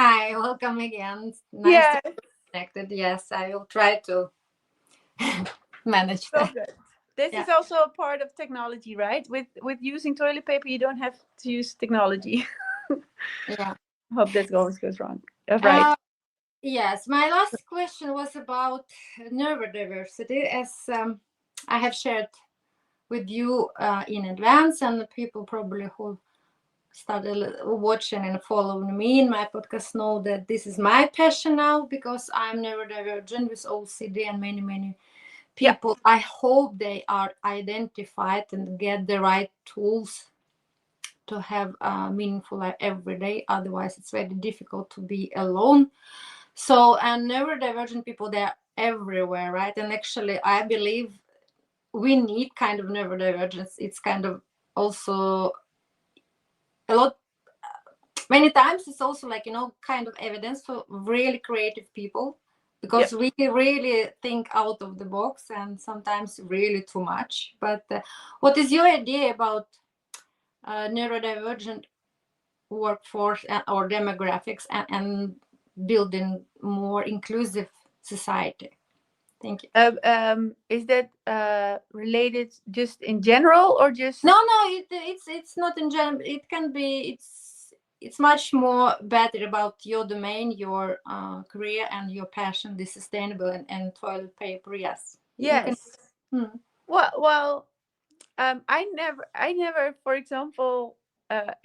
Hi, welcome again. Nice to Yeah, be connected. Yes, I will try to manage so that. good. This Yeah, is also a part of technology, right? With using toilet paper, you don't have to use technology. yeah. Hope that always goes wrong. Right. Uh, yes, my last question was about neurodiversity, as I have shared with you in advance, and the people probably who started watching and following me in my podcast know that this is my passion now because I'm neurodivergent with OCD and many Yeah. people. I hope they are identified and get the right tools to have a meaningful life every day. Otherwise it's very difficult to be alone. So, and neurodivergent people, they're everywhere, right? And actually I believe we need kind of neurodivergence. It's kind of also a lot, many times it's also like, kind of evidence for really creative people, Yeah. because we really think out of the box and sometimes really too much. But what is your idea about neurodivergent workforce or demographics, and building more inclusive society? Thank you. Is that related just in general or just? No, it's not in general. It can be. It's much more better about your domain, your career, and your passion. The sustainable and toilet paper. Yes, you can. Yes. Hmm. Well. I never. For example,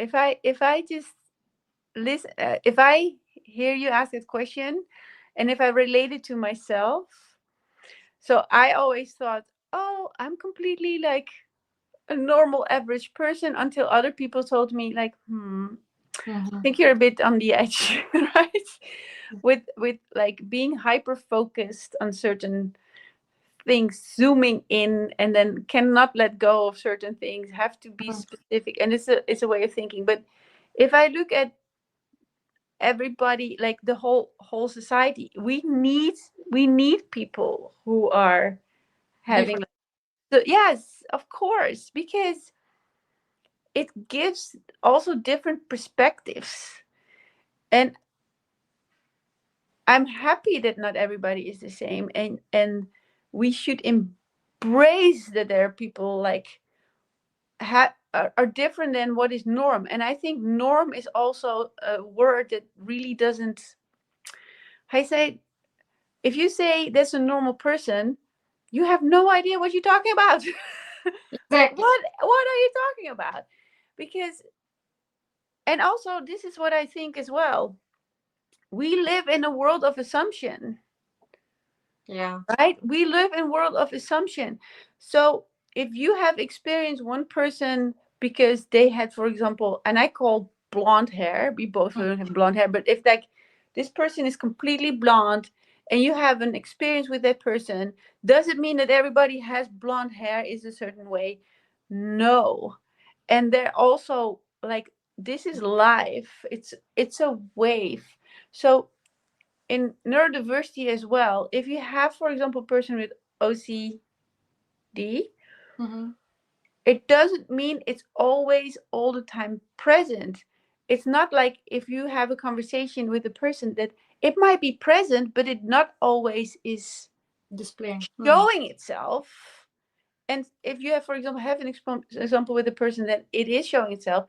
if I just listen, if I hear you ask this question, and if I relate it to myself. So I always thought, oh, I'm completely like a normal average person until other people told me like, I Hmm. think you're a bit on the edge, right? With like being hyper focused on certain things, zooming in and then cannot let go of certain things, have to be specific. And it's a way of thinking. But if I look at everybody, like the whole society, we need people who are having. Different. So yes, of course, because it gives also different perspectives. And I'm happy that not everybody is the same, and we should embrace that there are people like are different than what is norm. And I think norm is also a word that really doesn't. I say, if you say that's a normal person, you have no idea what you're talking about. Exactly. What are you talking about? Because, and also this is what I think as well, we live in a world of assumption, Yeah. right? We live in a world of assumption. So if you have experienced one person because they had, for example, and I call blonde hair, we both don't have blonde hair, but if like this person is completely blonde and you have an experience with that person, does it mean that everybody has blonde hair is a certain way? No. And they're also like, this is life. It's a wave. So in neurodiversity as well, if you have, for example, a person with OCD, Mm-hmm. it doesn't mean it's always all the time present. It's not like if you have a conversation with a person that it might be present, but it not always is Displaying. Mm-hmm. showing itself. And if you have, for example, have an example with a person that it is showing itself,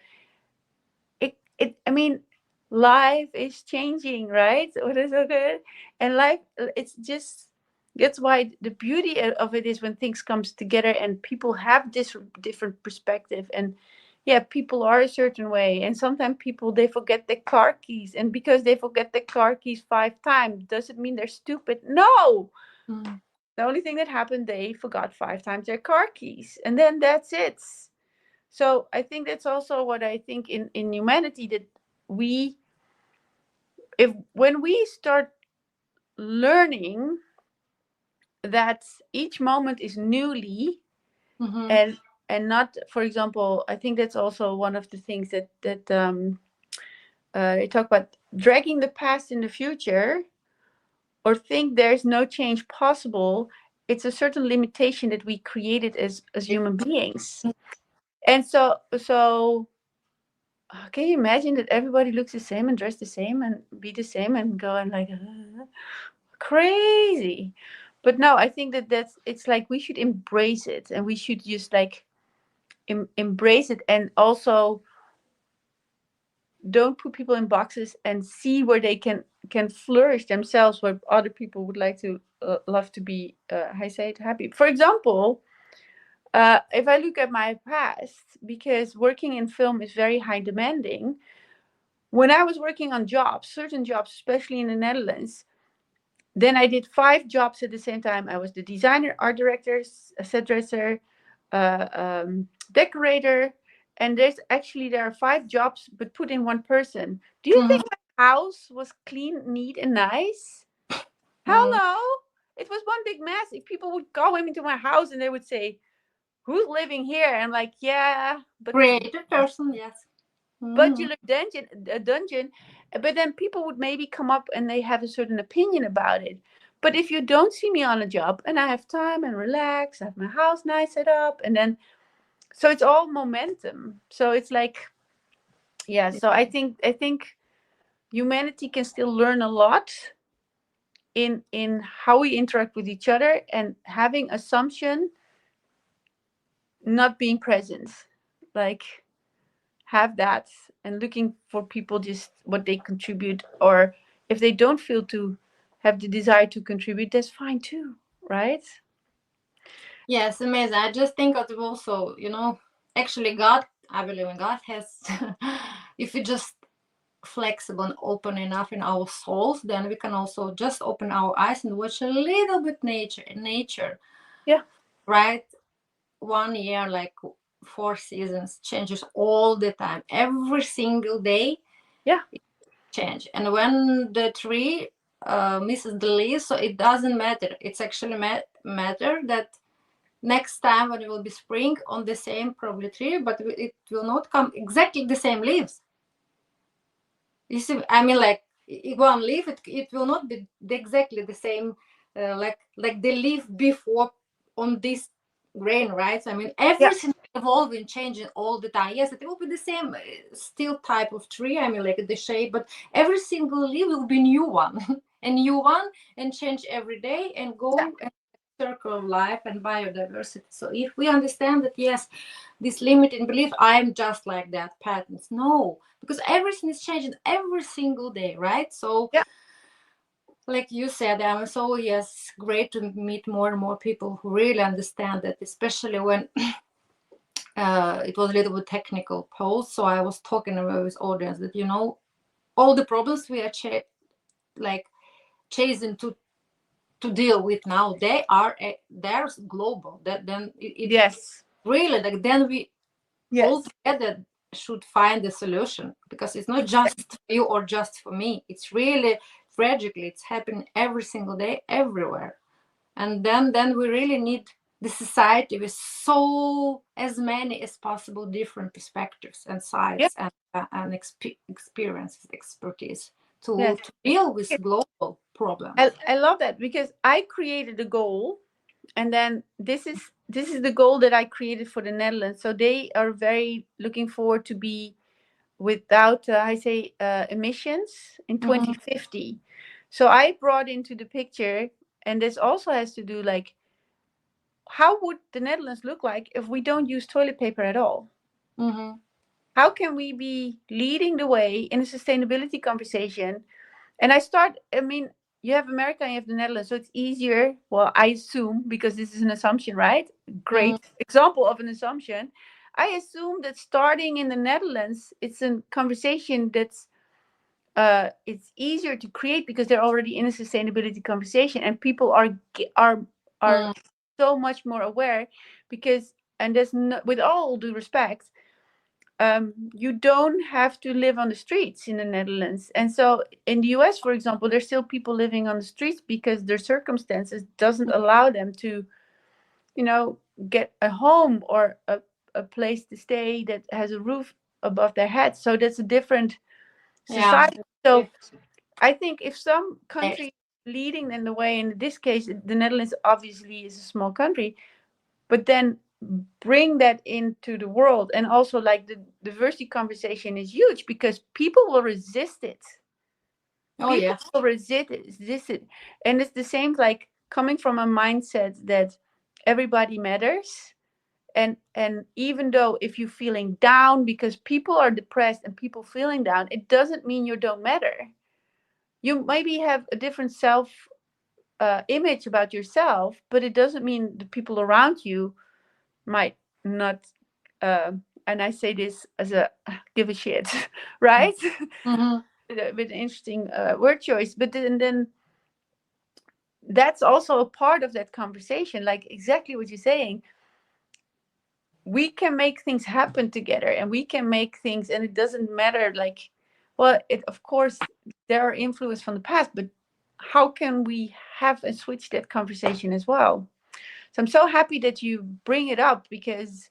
I mean, life is changing, right? What is okay? And life, it's just, that's why the beauty of it is when things comes together and people have this different perspective. And yeah, people are a certain way, and sometimes people, they forget their car keys, and because they forget their car keys 5 times, does it mean they're stupid? No. Mm-hmm. The only thing that happened, they forgot 5 times their car keys, and then that's it. So I think that's also what I think in humanity, that we, if when we start learning that each moment is newly, Mm-hmm. and not, for example, I think that's also one of the things that they talk about, dragging the past in the future, or think there's no change possible. It's a certain limitation that we created as human beings. And so can you imagine that everybody looks the same and dress the same and be the same and go and like crazy? But no, I think that it's like we should embrace it, and we should just like embrace it, and also don't put people in boxes, and see where they can flourish themselves, where other people would like to love to be I say it happy. For example, if I look at my past, because working in film is very high demanding, when I was working on jobs, certain jobs, especially in the Netherlands, then I did 5 jobs at the same time. I was the designer, art director, set dresser, decorator, and there are 5 jobs, but put in one person. Do you Mhm. think my house was clean, neat, and nice? Hell Mm. no! It was one big mess. If people would go into my house and they would say, "Who's living here?" And I'm like, "Yeah, Creative person, yes. but Mm. you live dungeon." But then people would maybe come up and they have a certain opinion about it. But if you don't see me on a job and I have time and relax, I have my house nice set up, and then so it's all momentum. So it's like, yeah. So I think humanity can still learn a lot in how we interact with each other, and having assumption not being present, like have that, and looking for people just what they contribute, or if they don't feel to have the desire to contribute, that's fine too, right? Yes, amazing. I just think of also, actually God, I believe in God has, if we just flexible and open enough in our souls, then we can also just open our eyes and watch a little bit nature, Yeah, right? One year, like 4 seasons, changes all the time. Every single day yeah, change. And when the tree misses the leaves, so it doesn't matter. It's actually matter that next time when it will be spring on the same probably tree, but it will not come exactly the same leaves. You see, I mean, like one leaf, it will not be exactly the same, like the leaf before on this grain, right? So, I mean, yeah, everything evolving, changing all the time. Yes, it will be the same, still type of tree. I mean, like the shape, but every single leaf will be new one, a new one, and change every day and yeah, go and circle of life and biodiversity. So if we understand that, yes, this limiting belief, I'm just like that, patterns. No, because everything is changing every single day, right? So, yeah, like you said, I'm so, yes, great to meet more and more people who really understand that, especially when it was a little bit technical post. So I was talking about with audience that, all the problems we are like chasing to deal with now, they are there's global. That then it yes, really, like, then we all yes, together should find the solution, because it's not exactly. just for you or just for me. It's really tragically, it's happening every single day everywhere. And then we really need the society with so as many as possible different perspectives and Yeah, sides and experiences, expertise yes. to deal with global problems. I love that, because I created a goal, and then this is the goal that I created for the Netherlands. So they are very looking forward to be without I say emissions in Hmm. 2050. So I brought into the picture, and this also has to do like, how would the Netherlands look like if we don't use toilet paper at all? Hmm. How can we be leading the way in a sustainability conversation? And I mean, you have America and you have the Netherlands, so it's easier. Well, I assume, because this is an assumption, right? Hmm. Great example of an assumption. I assume that starting in the Netherlands, it's a conversation that's it's easier to create, because they're already in a sustainability conversation, and people are Hmm. so much more aware, because, and there's no, with all due respect, you don't have to live on the streets in the Netherlands. And so in the US, for example, there's still people living on the streets because their circumstances doesn't allow them to, you know, get a home or a place to stay that has a roof above their heads. So that's a different Yeah. society. So I think if some country leading in the way, in this case, the Netherlands obviously is a small country, but then bring that into the world. And also, like, the diversity conversation is huge because people will resist it. Oh People yeah. will resist it. And it's the same, like, coming from a mindset that everybody matters. And even though if you're feeling down, because people are depressed and people feeling down, it doesn't mean you don't matter. You maybe have a different self image about yourself, but it doesn't mean the people around you might not. Uh, and I say this as a give a shit, right? Mm-hmm. With an interesting word choice, but then that's also a part of that conversation. Like, exactly what you're saying, we can make things happen together, and we can make things, and it doesn't matter, like, well, it, of course there are influence from the past, but how can we have and switch that conversation as well? So I'm so happy that you bring it up, because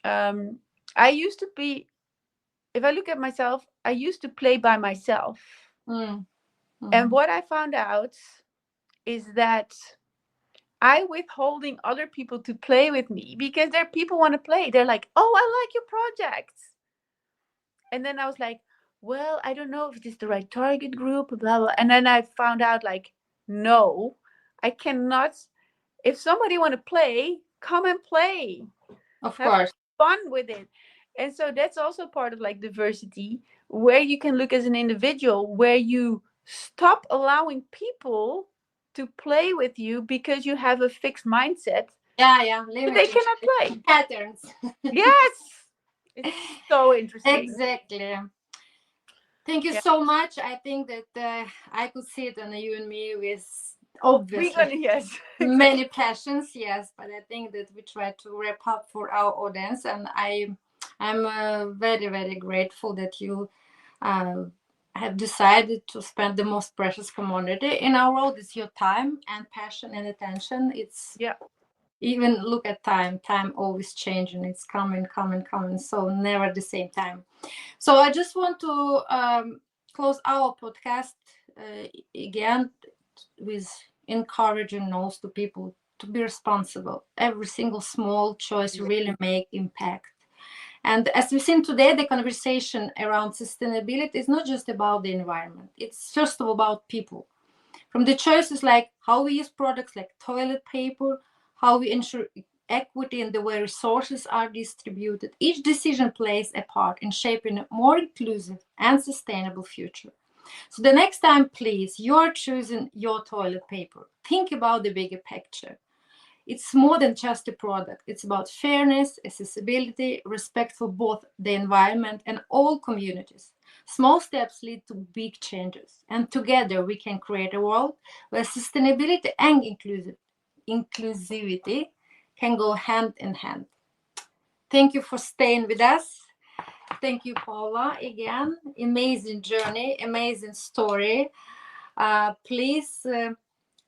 um I used to be, if I look at myself, I used to play by myself. And Mm-hmm. what I found out is that I withholding other people to play with me, because there people want to play. They're like, "Oh, I like your projects." And then I was like, "Well, I don't know if it is the right target group, blah blah." And then I found out, like, no, I cannot. If somebody want to play, come and play. Of Have course. fun with it. And so that's also part of, like, diversity, where you can look as an individual, where you stop allowing people to play with you because you have a fixed mindset Yeah, yeah. that they Limiting cannot play. patterns. Yes, it's so interesting. Exactly. Thank you Yeah, so much. I think that I could see it on you and me with we're obviously gonna, yes, exactly. many passions, yes, but I think that we try to wrap up for our audience, and I'm very very grateful that you uh, have decided to spend the most precious commodity in our world. It's your time and passion and attention. It's Yeah, even look at time always changing, it's coming, so never the same time. So I just want to close our podcast again with encouraging notes to people to be responsible. Every single small choice yeah, really make impact. And as we've seen today, the conversation around sustainability is not just about the environment. It's first of all about people. From the choices like how we use products like toilet paper, how we ensure equity in the way resources are distributed, each decision plays a part in shaping a more inclusive and sustainable future. So the next time, please, you are choosing your toilet paper, think about the bigger picture. It's more than just a product. It's about fairness, accessibility, respect for both the environment and all communities. Small steps lead to big changes, and together we can create a world where sustainability and inclusivity can go hand in hand. Thank you for staying with us. Thank you, Paula, again. Amazing journey, amazing story. Please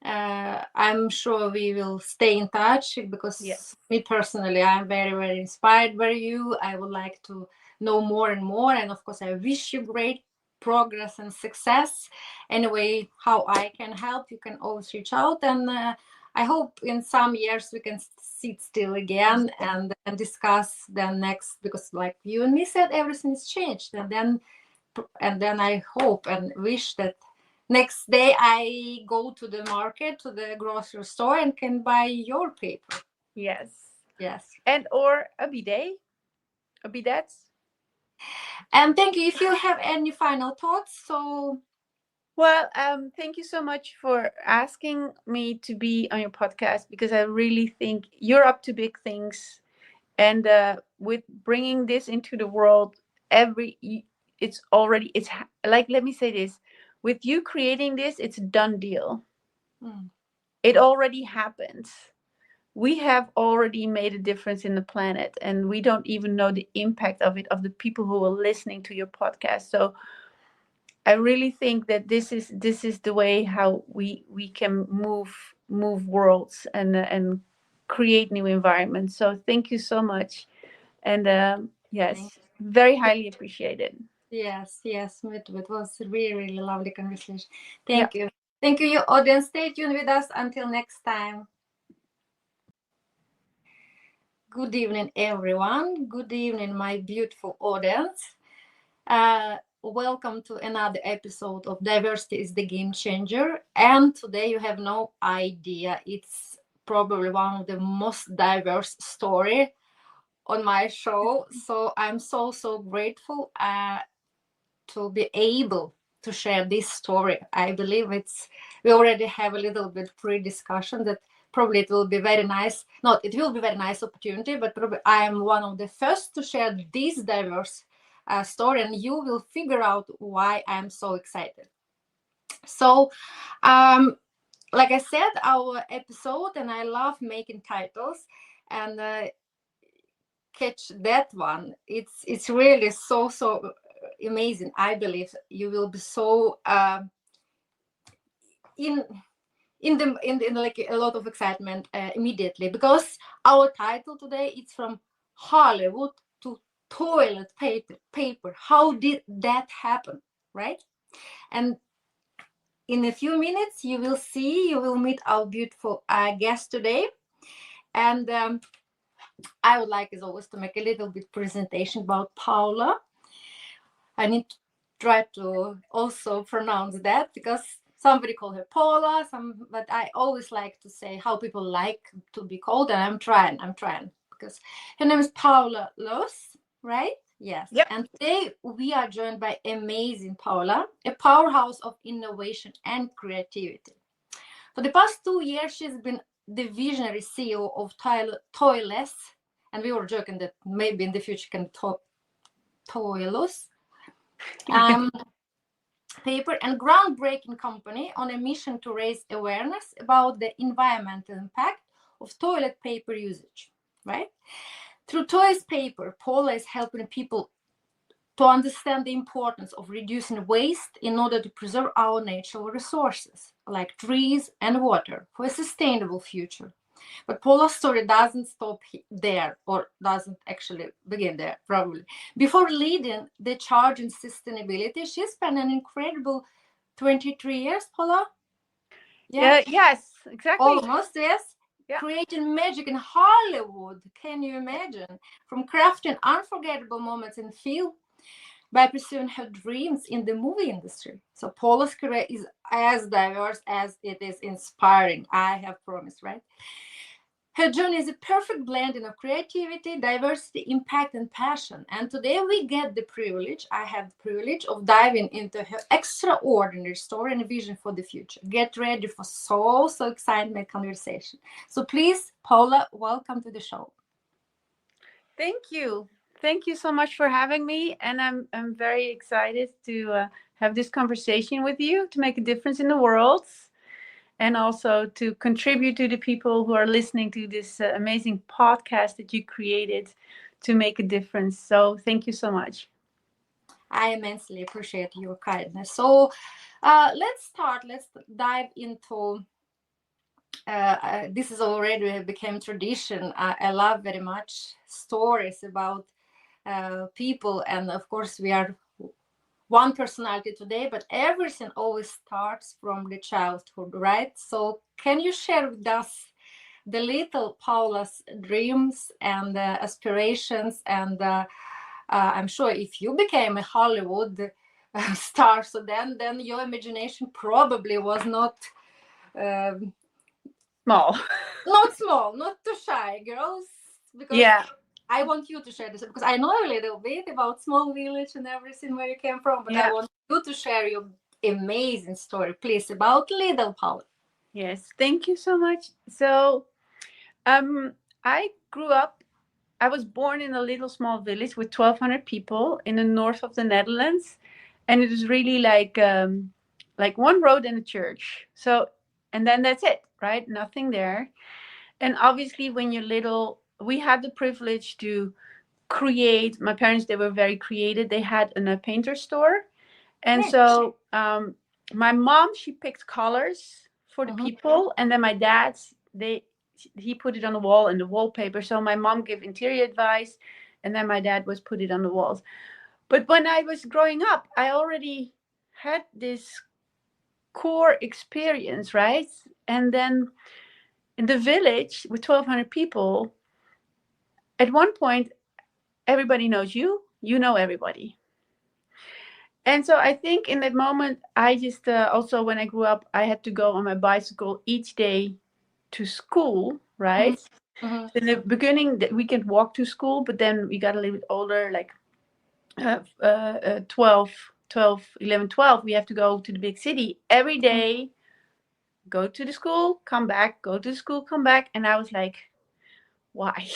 I'm sure we will stay in touch because yes, me personally, I'm very, very inspired by you. I would like to know more and more. And of course, I wish you great progress and success. Anyway, how I can help, you can always reach out. And I hope in some years we can sit still again and discuss the next, because like you and me said, everything's changed. And then I hope and wish that next day I go to the market, to the grocery store, and can buy your paper. yes. Yes. And or a bidet, a bidet. And thank you. If you have any final thoughts, so Well, thank you so much for asking me to be on your podcast, because I really think you're up to big things, and with bringing this into the world, it's already, like, let me say this: with you creating this, it's a done deal. mm, It already happened. We have already made a difference in the planet, and we don't even know the impact of it, of the people who are listening to your podcast. So I really think that this is the way how we can move worlds, and create new environments. So thank you so much, and thank yes, very highly appreciated. yes, yes, it was a really, really lovely conversation. Yeah. Thank you. Thank you, your audience. Stay tuned with us until next time. Good evening, everyone. Good evening, my beautiful audience. Welcome to another episode of Diversity is the Game Changer. And today you have no idea. It's probably one of the most diverse story on my show. So I'm so grateful to be able to share this story. I believe we already have a little bit pre-discussion that probably it will be very nice. Not it will be very nice opportunity, but probably I am one of the first to share this diverse story, and you will figure out why I'm so excited. So, like I said, our episode, and I love making titles, and catch that one. It's really so amazing. I believe you will be so in in like a lot of excitement immediately, because our title today is from Hollywood to toilet paper. How did that happen, right? And in a few minutes you will meet our beautiful guest today. And I would like, as always, to make a little bit presentation about Paula. I need to try to also pronounce that, because somebody called her Paula, but I always like to say how people like to be called, and I'm trying, because her name is Paula Loos, right? Yes. Yep. And today we are joined by amazing Paula, a powerhouse of innovation and creativity. For the past 2 years, she's been the visionary CEO of Toiless, and we were joking that maybe in the future can Toiless um, paper, and groundbreaking company on a mission to raise awareness about the environmental impact of toilet paper usage, right? Through Toiless Paper, Paula is helping people to understand the importance of reducing waste in order to preserve our natural resources, like trees and water, for a sustainable future. But Paula's story doesn't stop there, or doesn't actually begin there, probably. Before leading the charge in sustainability, she spent an incredible 23 years, Paula? Yeah, Yes, exactly. almost, yes. Yeah. Creating magic in Hollywood. Can you imagine? From crafting unforgettable moments in film by pursuing her dreams in the movie industry. So Paula's career is as diverse as it is inspiring. I have promised, right? Her journey is a perfect blending of creativity, diversity, impact, and passion. And today I have the privilege of diving into her extraordinary story and vision for the future. Get ready for so exciting conversation. So please, Paula, welcome to the show. Thank you. Thank you so much for having me, and I'm very excited to have this conversation with you to make a difference in the world, and also to contribute to the people who are listening to this amazing podcast that you created to make a difference. So thank you so much. I immensely appreciate your kindness. So let's start. Let's dive into this is already became tradition. I love very much stories about people, and of course we are one personality today, but everything always starts from the childhood, right? So can you share with us the little Paula's dreams and aspirations, and I'm sure if you became a Hollywood star, so then your imagination probably was um, Small. not small, not too shy, girls, because Yeah. I want you to share this, because I know a little bit about small village and everything where you came from, but I Yeah. want you to share your amazing story, please, about little Paula. Yes. Thank you so much. So, um, I grew up. I was born in a little small village with 1,200 people in the north of the Netherlands, and it was really like one road and a church. So, and then that's it, right? Nothing there. And obviously, when you're little, we had the privilege to create. My parents, they were very creative. They had a painter store, and Yeah. so my mom, she picked colors for the Mhm. people, and then my dad, they he put it on the wall and the wallpaper. So my mom gave interior advice, and then my dad was put it on the walls. But when I was growing up, I already had this core experience, right? And then in the village with 1,200 people, at one point, everybody knows you. You know everybody. And so I think in that moment, I just also when I grew up, I had to go on my bicycle each day to school, Mm-hmm. right? Mm-hmm. In the beginning, we can walk to school, but then we got a little bit older, like 12, 12, 11, 12. We have to go to the big city every day, go to the school, come back, go to the school, come back. And I was like, why?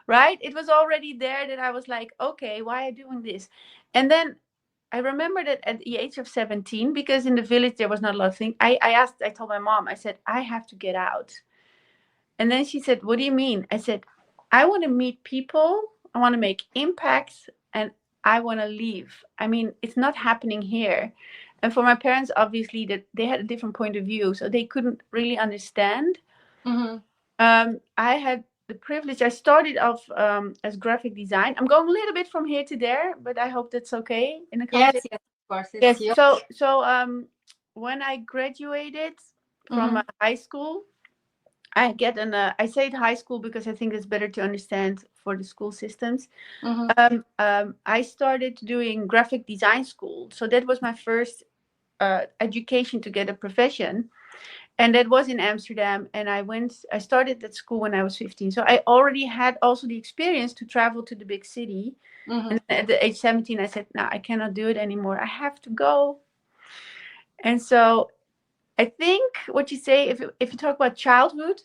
Right? It was already there that I was like, okay, why are you doing this? And then I remember that at the age of 17, because in the village there was not a lot of things, I told my mom, I said, I have to get out. And then she said, what do you mean? I said, I want to meet people, I want to make impacts, and I want to leave. I mean, it's not happening here. And for my parents, obviously, that they had a different point of view, so they couldn't really understand. Mm-hmm. I had the privilege. I started off as graphic design. I'm going a little bit from here to there, but I hope that's okay in the Yes, conversation. yes, of course, it's Yes. you. So when I graduated from Mm-hmm. high school, I get an. I say it high school because I think it's better to understand for the school systems. Mm-hmm. I started doing graphic design school, so that was my first education to get a profession, and that was in Amsterdam. And I started that school when I was 15, so I already had also the experience to travel to the big city. Mm-hmm. And at the age 17, I said, no, I cannot do it anymore, I have to go. And so I think what you say, if you talk about childhood,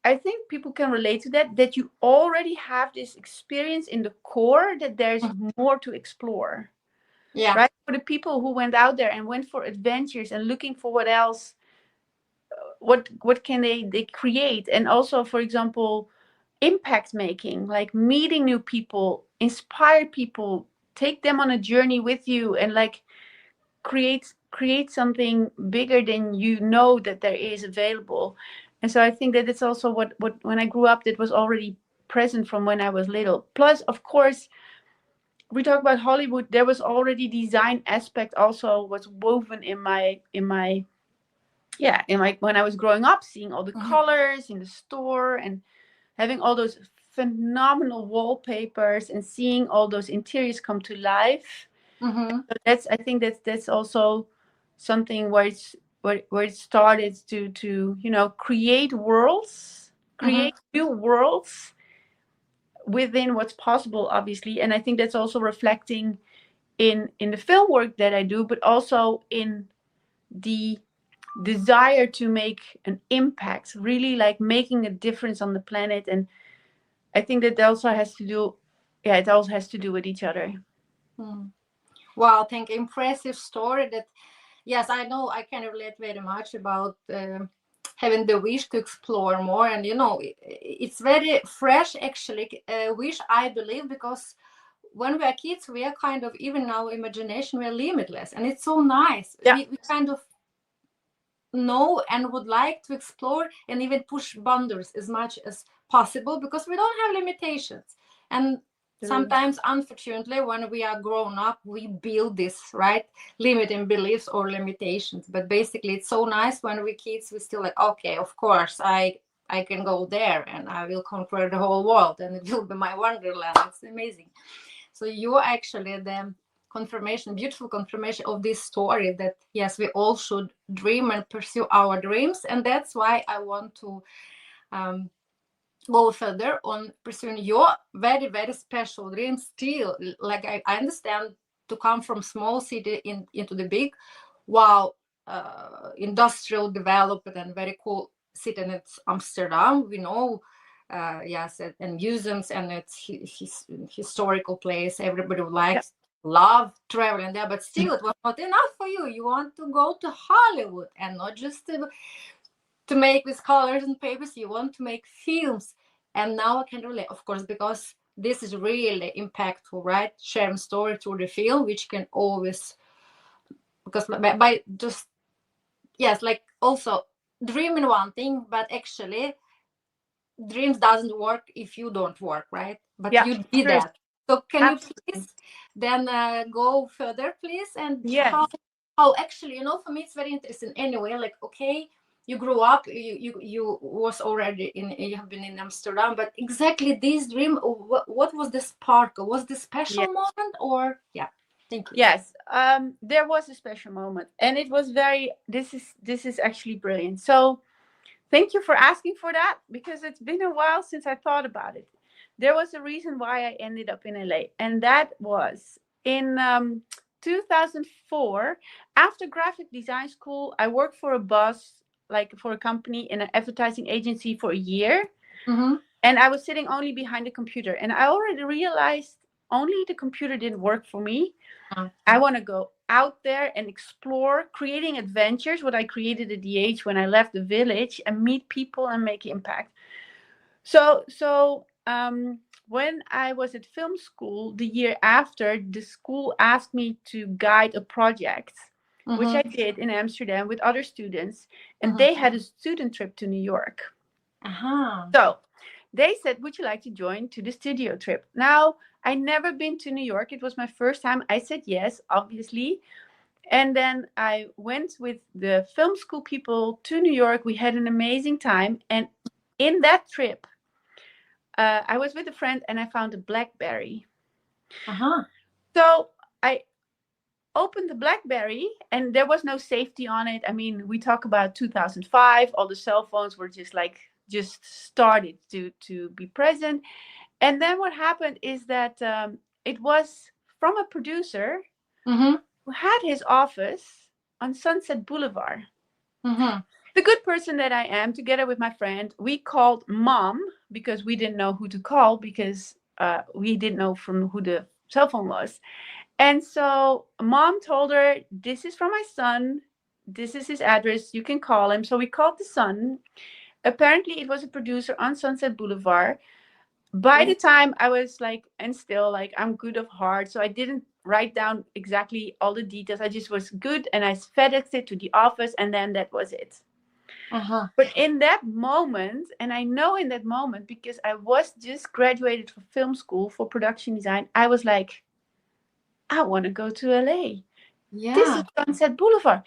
I think people can relate to that, that you already have this experience in the core, that there's more to explore, Yeah. right? For the people who went out there and went for adventures and looking for what else, what can they create. And also, for example, impact making, like meeting new people, inspire people, take them on a journey with you, and like create something bigger than you know that there is available. And so I think that it's also what when I grew up, that was already present from when I was little. Plus, of course, we talk about Hollywood, there was already design aspect also was woven in my yeah, in my when I was growing up, seeing all the Mm-hmm. colors in the store and having all those phenomenal wallpapers and seeing all those interiors come to life. Mm-hmm. So that's, I think that's also something where where it started to create worlds, Mm-hmm. create new worlds within what's possible, obviously. And I think that's also reflecting in the film work that I do, but also in the desire to make an impact, really like making a difference on the planet. And I think that also has to do, yeah, it also has to do with each other. Mm. Wow, thank you. Impressive story. That yes, I know I can relate very much about having the wish to explore more, and it's very fresh actually. Wish, I believe, because when we are kids, we are kind of, even our imagination, we are limitless, and it's so nice. Yeah, We kind of know and would like to explore and even push boundaries as much as possible because we don't have limitations. And sometimes, unfortunately, when we are grown up, we build this, right, limiting beliefs or limitations. But basically, it's so nice when we kids, we still like, okay, of course, I can go there and I will conquer the whole world and it will be my wonderland. It's amazing. So you're actually the confirmation, beautiful confirmation of this story, that yes, we all should dream and pursue our dreams. And that's why I want to um, go further on pursuing your very, very special dreams still. Like I understand, to come from small city into the big, wow, industrial development and very cool city, and it's Amsterdam, we know. Yes, and museums, and it's historical place. Everybody would like, yeah, love traveling there, but still it was not enough for you. You want to go to Hollywood, and not just to make with colors and papers. You want to make films. And now I can relate, of course, because this is really impactful, right? Sharing story through the film, which can always, because by just, yes, like also dreaming one thing, but actually dreams doesn't work if you don't work, right? But yeah, you did true, that. So can you absolutely. please then go further, please? And Yes. how actually, for me, it's very interesting anyway. Like, okay, you grew up, you was already in, you have been in Amsterdam, but exactly this dream, what was the spark? Was the special moment, or yeah? Thank you. Yes, there was a special moment, and it was very. This is actually brilliant. So, thank you for asking for that because it's been a while since I thought about it. There was a reason why I ended up in LA, and that was in 2004. After graphic design school, I worked for a boss, like for a company in an advertising agency for a year, Mm-hmm. and I was sitting only behind the computer, and I already realized only the computer didn't work for me. I want to go out there and explore, creating adventures, what I created at the age when I left the village, and meet people and make impact. So when I was at film school the year after, the school asked me to guide a project, which Mm-hmm. I did in Amsterdam with other students, and Mm-hmm. they had a student trip to New York. Uh-huh. So they said, "Would you like to join to the studio trip?" Now, I never been to New York. It was my first time. I said yes, obviously. And then I went with the film school people to New York. We had an amazing time. And in that trip, I was with a friend and I found a Blackberry. Uh-huh. So I opened the Blackberry and there was no safety on it. I mean, we talk about 2005. All the cell phones were just started to be present. And then what happened is that it was from a producer Mm-hmm. who had his office on Sunset Boulevard. Mm-hmm. The good person that I am, together with my friend, we called mom because we didn't know who to call because we didn't know from who the cell phone was. And so mom told her, "This is from my son. This is his address. You can call him." So we called the son. Apparently, it was a producer on Sunset Boulevard. By the Oh. time I was like, and still like, I'm good of heart. So I didn't write down exactly all the details. I just was good and I FedExed it to the office and then that was it. Uh-huh. But in that moment, and I know in that moment because I was just graduated from film school for production design, I was like, I want to go to LA. This is Yeah. Sunset Boulevard.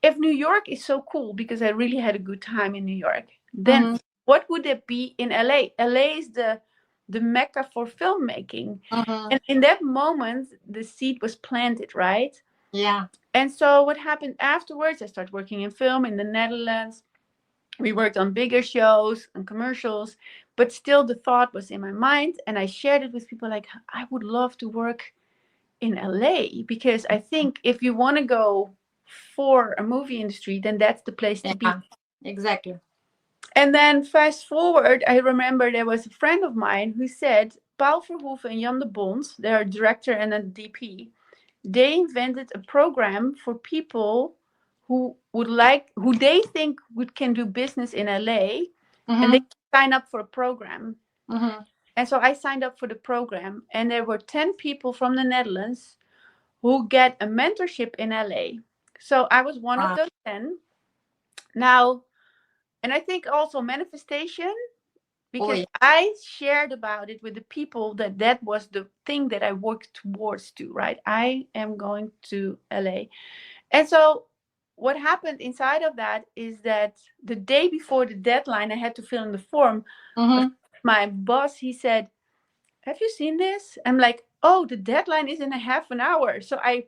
If New York is so cool because I really had a good time in New York, then Mm-hmm. what would it be in LA? LA is the mecca for filmmaking. Mm-hmm. And in that moment, the seed was planted, right? Yeah. And so what happened afterwards, I started working in film in the Netherlands. We worked on bigger shows and commercials, but still the thought was in my mind. And I shared it with people like, I would love to work in LA because I think if you want to go for a movie industry, then that's the place to be. Yeah. Exactly. And then fast forward, I remember there was a friend of mine who said, Paul Verhoeven and Jan de Bond, their director and a DP, they invented a program for people who they think can do business in LA, and they Mm-hmm. sign up for a program. Mm-hmm. And so I signed up for the program, and there were 10 people from the Netherlands who get a mentorship in LA. So I was one of Wow. those 10. Now, and I think also manifestation, Oh because yeah. I shared about it with the people that was the thing that I worked towards to, right? I am going to LA. And so what happened inside of that is that the day before the deadline, I had to fill in the form. Mm-hmm. My boss, he said, "Have you seen this?" I'm like, "Oh, the deadline is in a half an hour." So I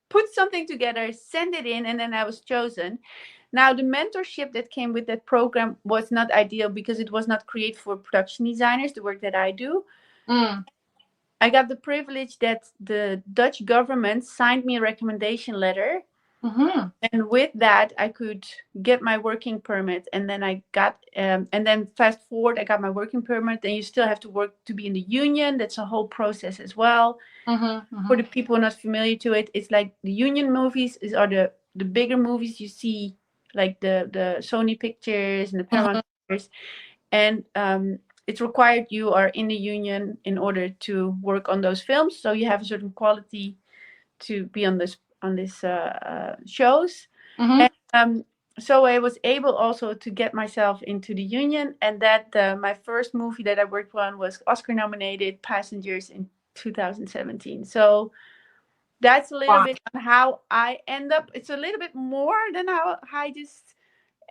put something together, send it in, and then I was chosen. Now, the mentorship that came with that program was not ideal because it was not created for production designers, the work that I do. Mm. I got the privilege that the Dutch government signed me a recommendation letter. Mm-hmm. And with that, I could get my working permit. And then and then fast forward, I got my working permit. And you still have to work to be in the union. That's a whole process as well. Mm-hmm. For Mm-hmm. the people not familiar to it, it's like the union movies are the bigger movies you see, like the Sony pictures and the Mm-hmm. Paramount pictures, and it's required you are in the union in order to work on those films. So you have a certain quality to be on this shows, Mm-hmm. and so I was able also to get myself into the union, and that my first movie that I worked on was Oscar nominated, Passengers in 2017. So that's a little Wow. bit on how I end up. It's a little bit more than how I just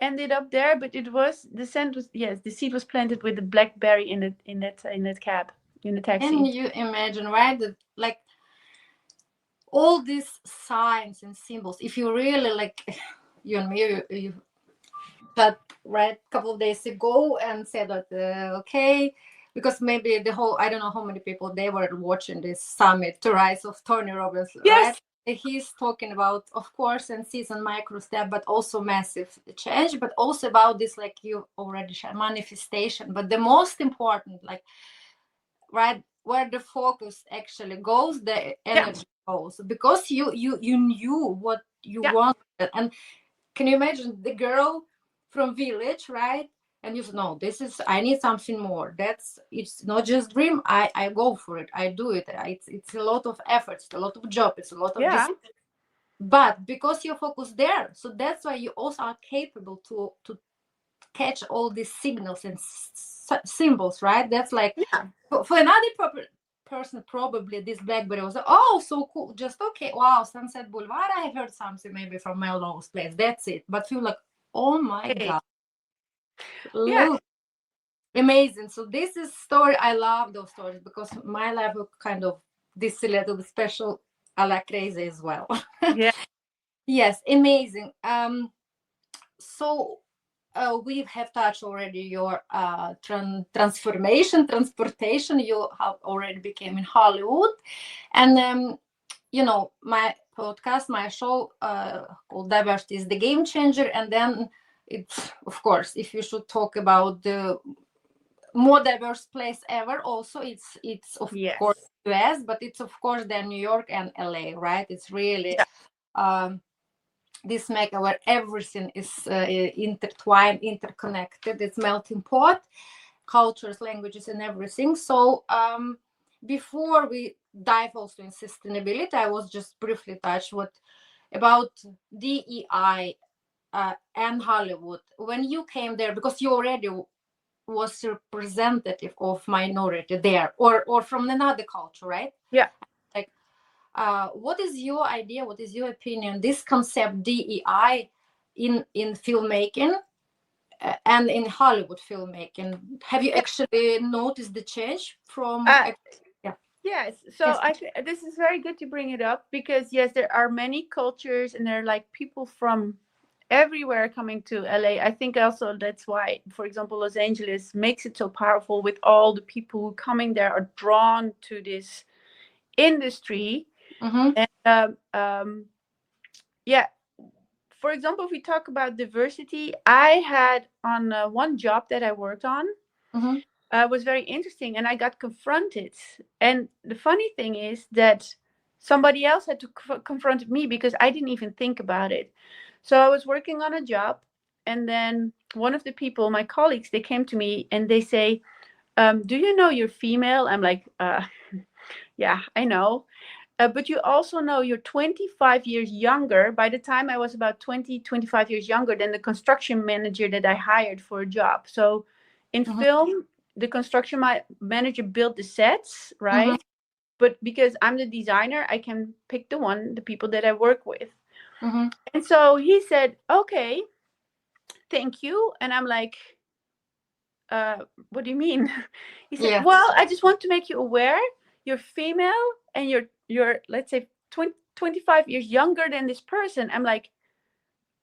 ended up there, but it was the scent was, yes, the seed was planted with the blackberry in that cab in the Can taxi. you imagine, right? That, like, all these signs and symbols, if you really like, you and me, you that read a couple of days ago and said that okay, because maybe the whole, I don't know how many people they were watching this summit to rise of Tony Robbins, right? Yes. He's talking about, of course, and season micro step, but also massive change, but also about this, like you already shared, manifestation. But the most important, like, right, where the focus actually goes, the Yeah. energy goes, because you knew what you Yeah. wanted. And can you imagine the girl from village, right? And you know, this is, I need something more. That's, it's not just dream. I go for it. I do it. It's a lot of effort. It's a lot of job. It's a lot of Yeah. this. But because you're focused there, so that's why you also are capable to catch all these signals and symbols, right? That's like, Yeah. for another person, probably this blackberry was, oh, so cool, just okay, wow, Sunset Boulevard, I heard something maybe from Melrose Place, that's it. But feel like, oh my Okay. god, Yeah. look, amazing. So this is story, I love those stories because my life was kind of this little special, I like crazy as well. Yeah. Yes, amazing. So we have touched already your transformation, transportation. You have already became in Hollywood, and you know, my podcast, my show called Diversity is the Game Changer, and then it's, of course, if you should talk about the more diverse place ever, also it's of course Yes. US, but it's of course then New York and LA, right? It's really Yeah. um, this mecca where everything is intertwined, interconnected. It's melting pot, cultures, languages, and everything. So before we dive also in sustainability, I was just briefly touched what about DEI and Hollywood. When you came there, because you already was representative of minority there, or from another culture, right? Yeah. Like, what is your idea? What is your opinion? This concept DEI in filmmaking and in Hollywood filmmaking. Have you Yeah. actually noticed the change from? Uh, Yeah. yes. So Yes. this is very good to bring it up because yes, there are many cultures and there are like people from everywhere coming to LA. I think also that's why, for example, Los Angeles makes it so powerful with all the people who coming there are drawn to this industry. Mm-hmm. And yeah, for example, if we talk about diversity, I had on one job that I worked on Mm-hmm. was very interesting, and I got confronted. And the funny thing is that somebody else had to confront me because I didn't even think about it. So I was working on a job, and then one of the people, my colleagues, they came to me and they say, "Do you know you're female?" I'm like, "Yeah, I know." But you also know you're 25 years younger. By the time I was about 20, 25 years younger than the construction manager that I hired for a job. So in Mm-hmm. film, the construction manager built the sets, Mm-hmm. right? But because I'm the designer, I can pick the people that I work with. Mm-hmm. And so he said, okay, thank you. And I'm like, uh, what do you mean? He said, Yeah. well, I just want to make you aware you're female and you're let's say 20, 25 years younger than this person. I'm like,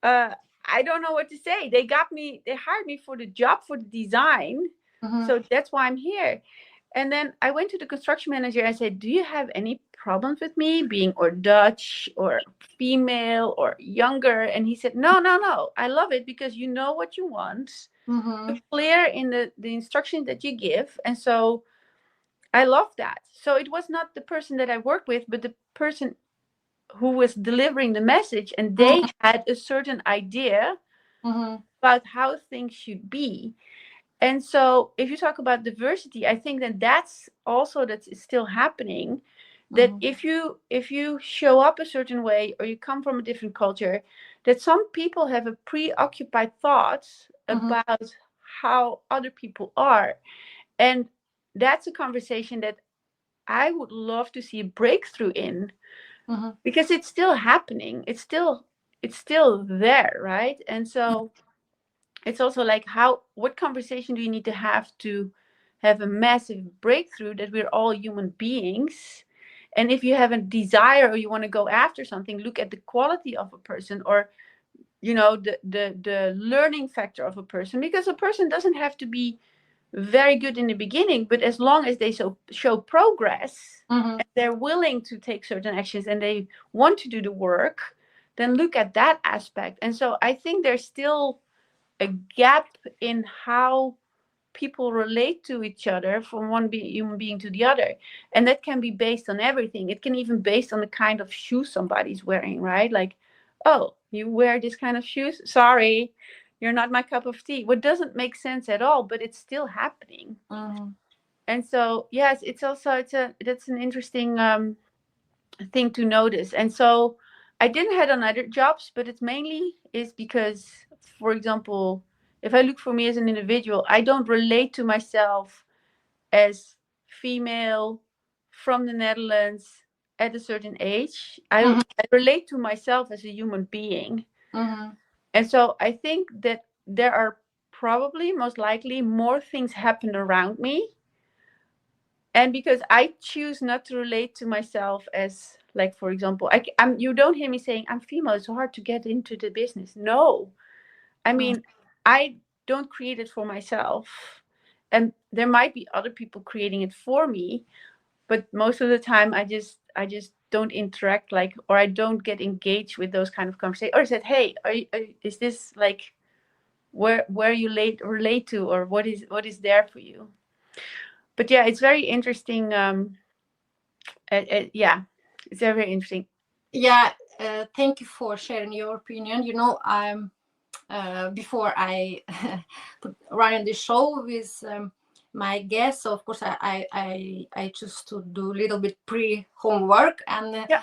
uh, I don't know what to say. They hired me for the job for the design. Mm-hmm. So that's why I'm here. And then I went to the construction manager. I said, do you have any problems with me being or Dutch or female or younger? And he said, no, no, no. I love it because you know what you want. Mm-hmm. You're clear in the instructions that you give. And so I love that. So it was not the person that I worked with, but the person who was delivering the message. And they had a certain idea Mm-hmm. about how things should be. And so if you talk about diversity, I think that that's still happening, that Mm-hmm. if you show up a certain way or you come from a different culture, that some people have a preoccupied thoughts Mm-hmm. about how other people are. And that's a conversation that I would love to see a breakthrough in, Mm-hmm. because it's still happening. It's still there, right? And so it's also like what conversation do you need to have a massive breakthrough that we're all human beings. And if you have a desire or you want to go after something, look at the quality of a person, or the learning factor of a person, because a person doesn't have to be very good in the beginning, but as long as they show progress Mm-hmm. and they're willing to take certain actions and they want to do the work, then look at that aspect. And so I think there's still a gap in how people relate to each other from human being to the other. And that can be based on everything. It can even based on the kind of shoes somebody's wearing, right? Like, oh, you wear this kind of shoes, sorry, you're not my cup of tea. What doesn't make sense at all, but it's still happening. Mm-hmm. And so yes, that's an interesting thing to notice. And so I didn't had on other jobs, but it mainly is because, for example, if I look for me as an individual, I don't relate to myself as female from the Netherlands at a certain age. I relate to myself as a human being. Mm-hmm. And so I think that there are probably most likely more things happen around me. And because I choose not to relate to myself as, like, for example, you don't hear me saying I'm female, it's hard to get into the business. No, I Mm-hmm. mean, I don't create it for myself. And there might be other people creating it for me, but most of the time I just don't interact, like, or I don't get engaged with those kind of conversations. Or said, hey, is this like where you relate to, or what is there for you? But yeah, it's very interesting. Yeah, it's very interesting. Yeah, thank you for sharing your opinion. I'm before I running the show with my guests. So of course, I choose to do a little bit pre homework, and Yeah,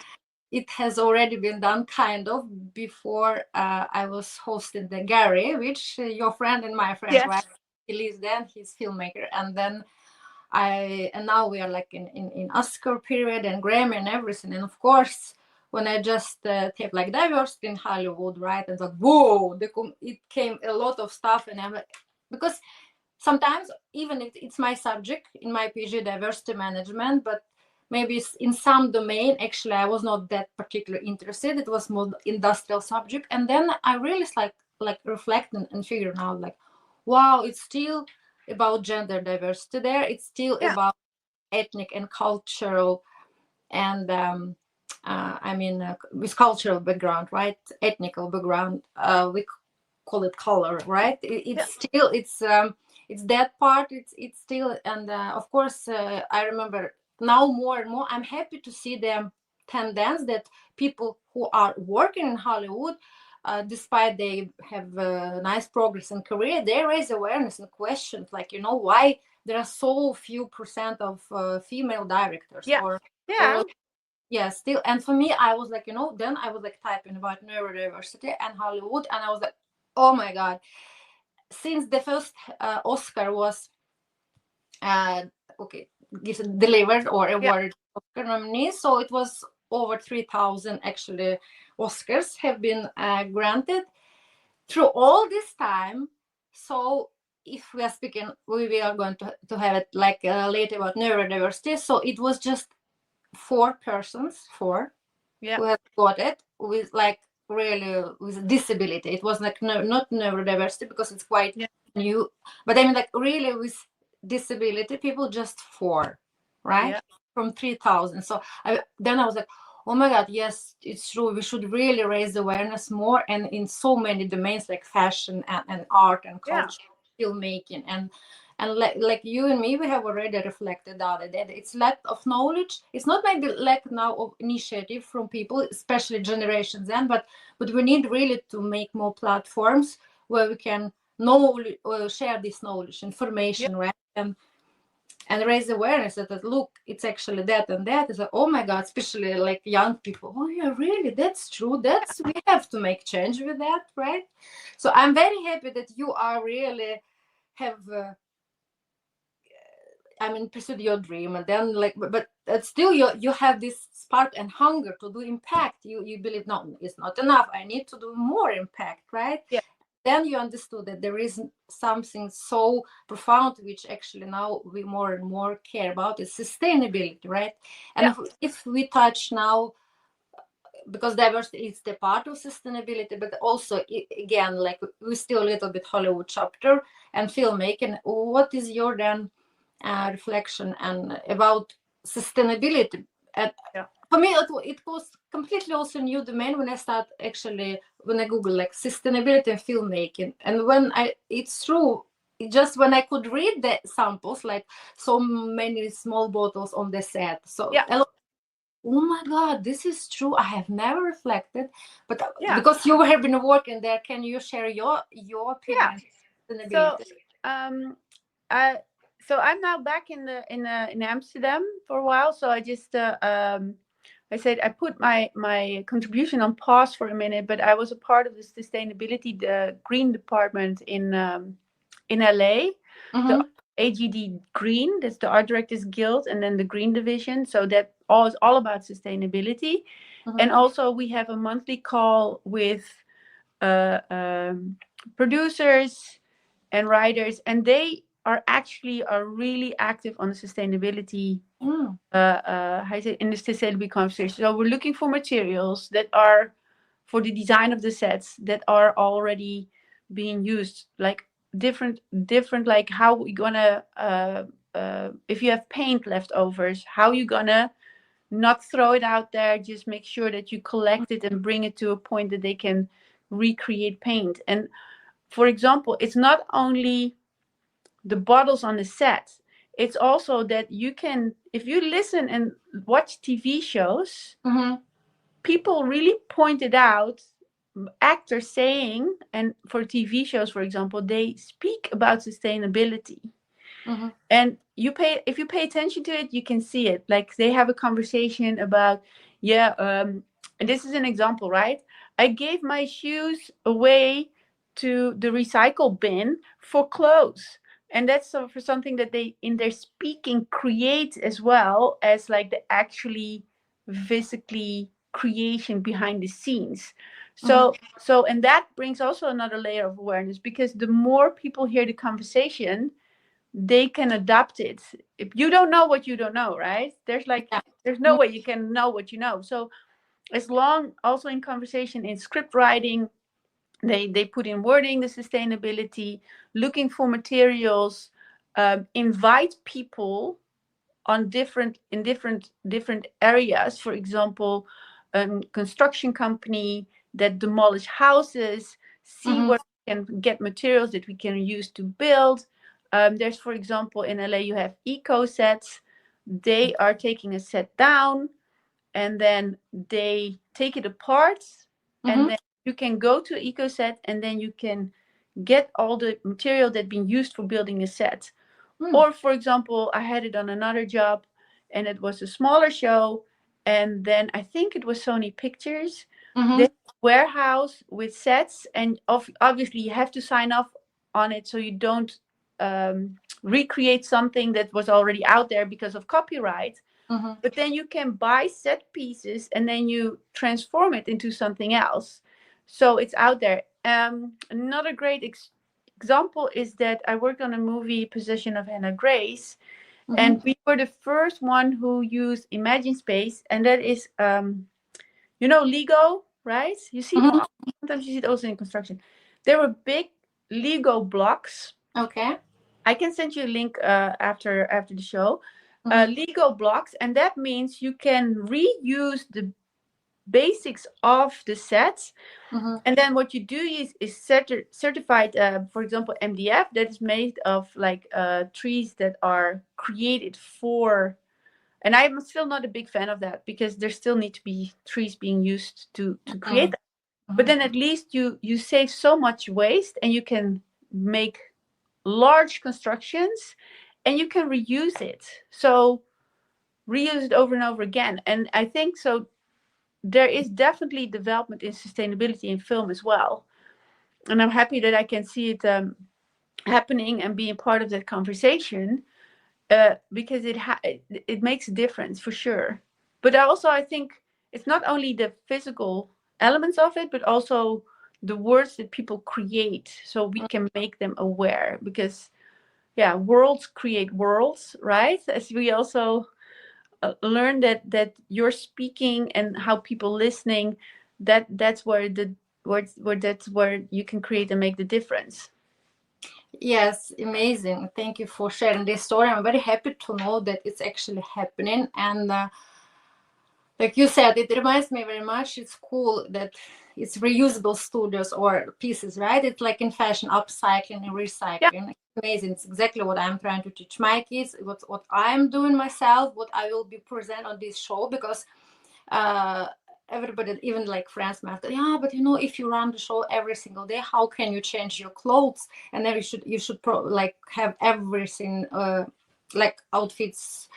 it has already been done kind of before I was hosting the Gary, which your friend and my friend, yeah, right? He lives there. He's filmmaker, and then and now we are like in Oscar period and Grammy and everything. And of course, when I just tape like diversity in Hollywood, right? And like, whoa, it came a lot of stuff, and I'm like, because sometimes even if it's my subject in my PhD, diversity management, but maybe in some domain actually I was not that particularly interested. It was more industrial subject, and then I really like reflecting and figuring out like, wow, it's still about gender diversity there. It's still yeah, about ethnic and cultural, and I mean with cultural background, right? Ethnical background. We call it color, right? yeah, It's still it's that part. It's still, and of course I remember now more and more. I'm happy to see the tendency that people who are working in Hollywood, despite they have nice progress in career, they raise awareness and questions like, why there are so few percent of female directors, yeah, yeah, or yeah, still. And for me, I was like, then I was like typing about neurodiversity and Hollywood, and I was like, oh my god. Since the first Oscar was uh, okay, delivered or yeah, awarded Oscar nominees, so it was over 3,000 actually Oscars have been granted through all this time. So if we are speaking, we are going to have it like later about neurodiversity. So it was just four yeah, who have got it with like really with disability. It was like not neurodiversity because it's quite yeah, new, but I mean like really with disability people, just four, right? yeah, From 3,000. So then I was like, oh my god, yes, it's true. We should really raise awareness more, and in so many domains like fashion and art and yeah, culture, filmmaking, and like you and me, we have already reflected on it, that it's lack of knowledge. It's not maybe lack now of initiative from people, especially generations then, but we need really to make more platforms where we can know share this knowledge, yeah, information, right? And raise awareness that look, it's actually that and that. Is like, oh my god, especially like young people, oh yeah, really, that's true, that's we have to make change with that, right? So I'm very happy that you are really have I mean, pursue your dream, and then like, but still, you have this spark and hunger to do impact. You believe, no, it's not enough. I need to do more impact, right? yeah, then you understood that there is something so profound which actually now we more and more care about is sustainability, right? And Yeah, if we touch now, because diversity is the part of sustainability, but also again, like we still a little bit Hollywood chapter and filmmaking. What is your then reflection and about sustainability? And yeah, for me, it was completely also new domain when I start actually when I Google like sustainability and filmmaking, and when it's true. Just when I could read the samples, like so many small bottles on the set, so yeah, oh my God, this is true. I have never reflected, but yeah, because you have been working there, can you share your yeah. opinion on So, sustainability? um, I so I'm now back in Amsterdam for a while. So I just I said I put my contribution on pause for a minute, but I was a part of the sustainability, the green department in LA, the Mm-hmm. AGD Green. That's the Art Directors Guild, and then the Green Division. So that all is all about sustainability. Mm-hmm. And also we have a monthly call with uh, um, producers and writers, and they are really active on the sustainability Mm-hmm. how is it in the sustainability conversation. So we're looking for materials that are for the design of the sets that are already being used, like different like how we gonna if you have paint leftovers, how you gonna not throw it out there, just make sure that you collect it and bring it to a point that they can recreate paint. And for example, it's not only the bottles on the set, it's also that you can, if you listen and watch TV shows, Mm-hmm. people really pointed out actors saying, and for TV shows for example, they speak about sustainability. Mm-hmm. And if you pay attention to it, you can see it, like they have a conversation about, yeah, and this is an example, right? I gave my shoes away to the recycle bin for clothes. And that's for something that they in their speaking create, as well as like the actually physically creation behind the scenes. Mm-hmm. So and that brings also another layer of awareness, because the more people hear the conversation, they can adapt it. If you don't know what you don't know, right? Yeah. There's no way you can know what you know. So as long also in conversation, in script writing, they put in wording the sustainability, looking for materials, invite people on different areas. For example, construction company that demolish houses, see Mm-hmm. where we can get materials that we can use to build. There's, for example, in LA you have eco sets. They are taking a set down, and then they take it apart, and Mm-hmm. then you can go to ecoset, and then you can get all the material that been used for building a set. Or for example, I had it on another job, and it was a smaller show, and then I think it was Sony Pictures. They Mm-hmm. have a warehouse with sets, and obviously you have to sign off on it so you don't recreate something that was already out there because of copyright. Mm-hmm. But then you can buy set pieces and then you transform it into something else. So it's out there. Another great example is that I worked on a movie, Possession of Hannah Grace, Mm-hmm. and we were the first one who used Imagine Space, and that is, Lego, right? You see Mm-hmm. them. Sometimes you see it also in construction. There were big Lego blocks. Okay. I can send you a link after the show. Mm-hmm. Lego blocks, and that means you can reuse the basics of the sets. Mm-hmm. And then what you do is certified, for example, MDF, that is made of like trees that are created for. And I'm still not a big fan of that, because there still need to be trees being used to create that. But Mm-hmm. then at least you save so much waste, and you can make large constructions, and you can reuse it. So reuse it over and over again. And I think so there is definitely development in sustainability in film as well. And I'm happy that I can see it happening and being part of that conversation, because it makes a difference for sure. But also I think it's not only the physical elements of it, but also the words that people create, so we can make them aware. Because yeah, worlds create worlds, right? As we also learn that you're speaking and how people listening, that's where the where that's where you can create and make the difference. Yes, amazing. Thank you for sharing this story. I'm very happy to know that it's actually happening. And like you said, it reminds me very much. It's cool that it's reusable studios or pieces, right? It's like in fashion, upcycling and Yeah, recycling. It's amazing. It's exactly what I'm trying to teach my kids. What I'm doing myself. What I will be present on this show, because uh, everybody, even like friends, might go, yeah, but if you run the show every single day, how can you change your clothes? And then you should like have everything, like outfits,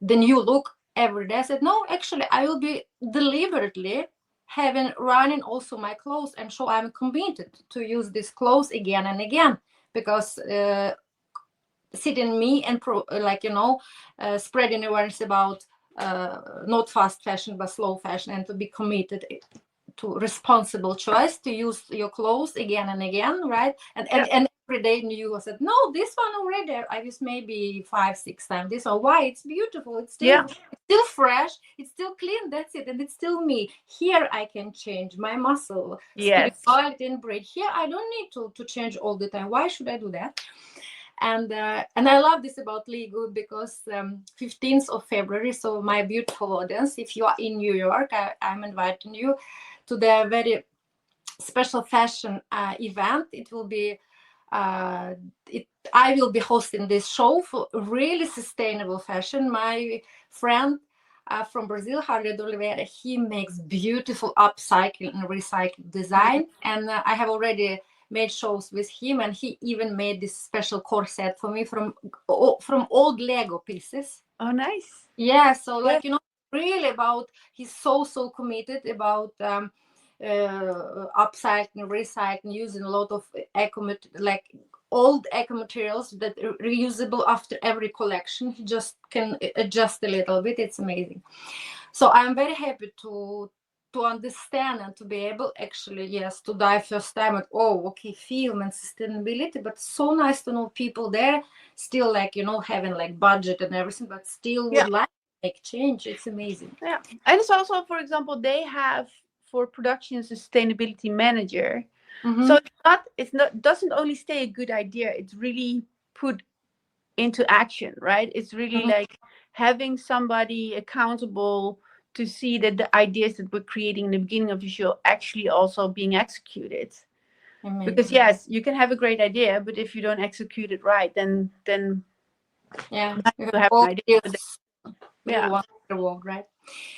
the new look every day. I said, no, actually, I will be deliberately having running also my clothes and show I'm committed to use these clothes again and again, because sit in me and spreading awareness about not fast fashion but slow fashion, and to be committed to responsible choice to use your clothes again and again, right? and yeah, and, and every day you said, no, this one already I use maybe 5 6 times this, or why it's beautiful, yeah, it's still fresh, it's still clean, that's it, and it's still me. Here I can change my muscle yes, spirituality and break. Here I don't need to change all the time. Why should I do that? And I love this about Lego, because 15th of February, so my beautiful audience, if you are in New York, I'm inviting you to the very special fashion event. It will be uh, I will be hosting this show for really sustainable fashion. My friend from Brazil, Harry de Oliveira, he makes beautiful upcycling and recycling design, and I have already made shows with him, and he even made this special corset for me from old Lego pieces. oh nice, Yeah, so yeah, like really about, he's so committed about upcycling, recycling, using a lot of like old eco materials that are reusable after every collection. He just can adjust a little bit. It's amazing. So I'm very happy to understand and to be able, actually, yes, to dive first time at, oh, okay, film and sustainability, but so nice to know people there still, like, having like budget and everything, but still yeah, would like to make change. It's amazing. yeah. And it's also, for example, they have for production sustainability manager. So Mm-hmm. it's not doesn't only stay a good idea, it's really put into action, right? It's really Mm-hmm. like having somebody accountable to see that the ideas that we're creating in the beginning of the show actually also being executed. Because Amazing. yes, you can have a great idea, but if you don't execute it right, then Yeah, you have you have all an idea. But skills really yeah, wonderful, right?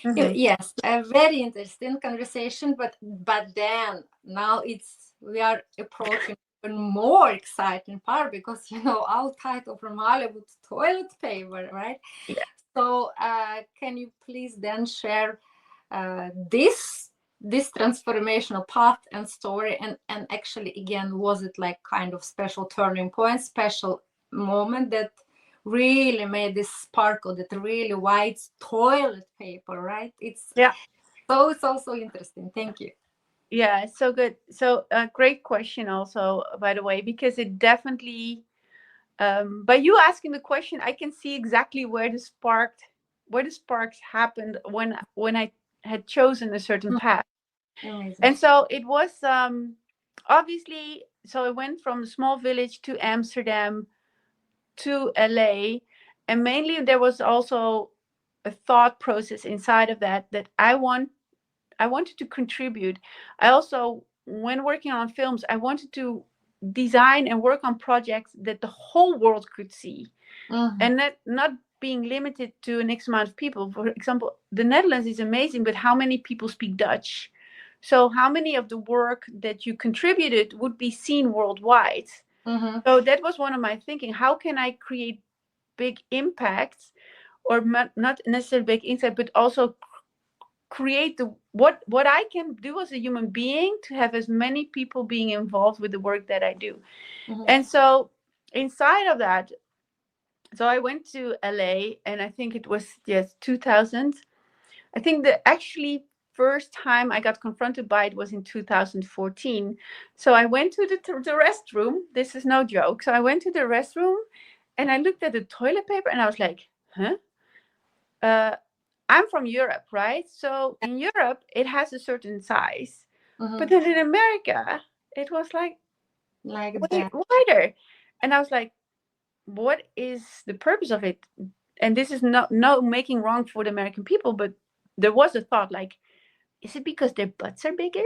hmm, Yes, a very interesting conversation, but then now we are approaching even more exciting part, because our title from Hollywood, toilet paper, right? yeah, So can you please then share this transformational path and story, and actually, again, was it like kind of special turning point, special moment that really made this sparkle, that really white toilet paper, right? yeah, It's also interesting. Thank you. yeah. It's so good. So great question, also, by the way, because it definitely. By you asking the question, I can see exactly where the sparks happened when I had chosen a certain path. Amazing. And so it was obviously, so I went from a small village to Amsterdam to LA, and mainly there was also a thought process inside of that I wanted to contribute. I also, when working on films, I wanted to design and work on projects that the whole world could see, Mm-hmm. and that not being limited to an X amount of people. For example, the Netherlands is amazing, but how many people speak Dutch? So how many of the work that you contributed would be seen worldwide? Mm-hmm. So that was one of my thinking. How can I create big impacts, or not necessarily big impact, but also create the what I can do as a human being to have as many people being involved with the work that I do. Mm-hmm. And so inside of that, so I went to LA, and I think it was, yes, 2000. I think that actually first time I got confronted by it was in 2014. So I went to the restroom. This is no joke. So I went to the restroom and I looked at the toilet paper and I was like, huh? Uh, I'm from Europe, right? So in Europe, it has a certain size. But Mm-hmm. then in America, it was like Like way that. wider. And I was like, what is the purpose of it? And this is not no making wrong for the American people, but there was a thought like, is it because their butts are bigger?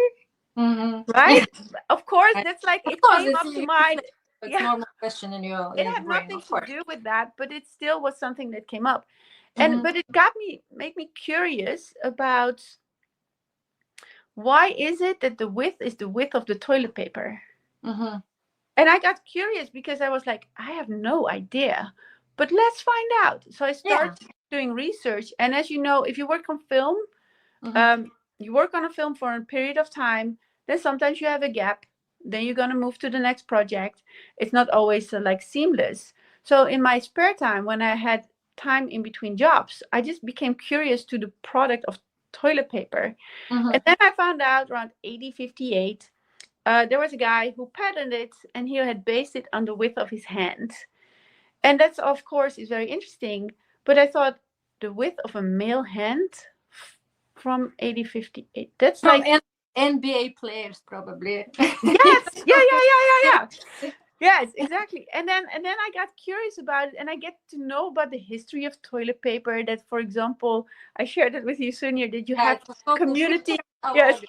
Mm-hmm. Yeah. Right? Of course, Right. that's like Of it course, came it's up to you mind. reflect. It's Yeah, normal question in it your had brain, nothing of to course. do with that, but it still was something that came up. And Mm-hmm. but it got me made me curious about why is it that the width is the width of the toilet paper? Mm-hmm. And I got curious because I was like, I have no idea, but let's find out. So I Yeah. started doing research. And as you know, if you work on film, Mm-hmm. you work on a film for a period of time, then sometimes you have a gap. Then you're going to move to the next project. It's not always like seamless. So in my spare time, when I had time in between jobs, I just became curious to the product of toilet paper. Mm-hmm. And then I found out around 8058 there was a guy who patented it and he had based it on the width of his hand. And that's, of course, is very interesting. But I thought the width of a male hand from 8058, that's From like, NBA players, probably. yes, yeah. Yes, exactly. And then I got curious about it and I get to know about the history of toilet paper. That, for example, I shared it with you sooner that you Yeah, have it was so cool. community. How Yes, old?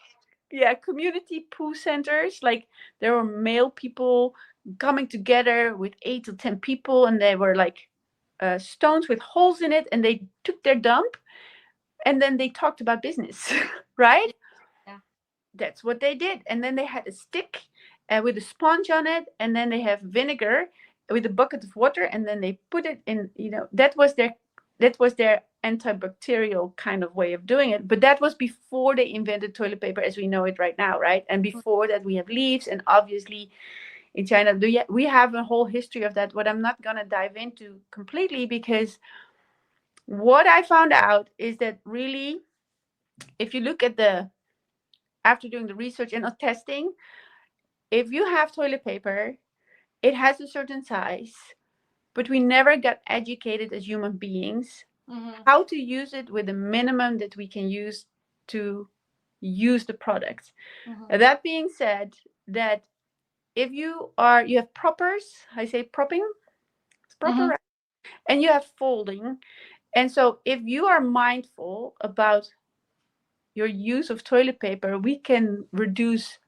yeah, community poo centers. Like there were male people coming together with 8 to 10 people, and they were like stones with holes in it, and they took their dump, and then they talked about business, right? Yeah. Yeah. That's what they did. And then they had a stick with a sponge on it, and then they have vinegar with a bucket of water, and then they put it in. That was their antibacterial kind of way of doing it. But that was before they invented toilet paper as we know it right now, right? And before that, we have leaves, and obviously in China, we have a whole history of that. What I'm not gonna dive into completely because what I found out is that really, if you look at the after doing the research and testing, if you have toilet paper, it has a certain size, but we never got educated as human beings Mm-hmm. how to use it with the minimum that we can use to use the product. Mm-hmm. That being said, that if you have proppers, I say propping, it's proper, Mm-hmm. right? And you have folding. And so if you are mindful about your use of toilet paper, we can reduce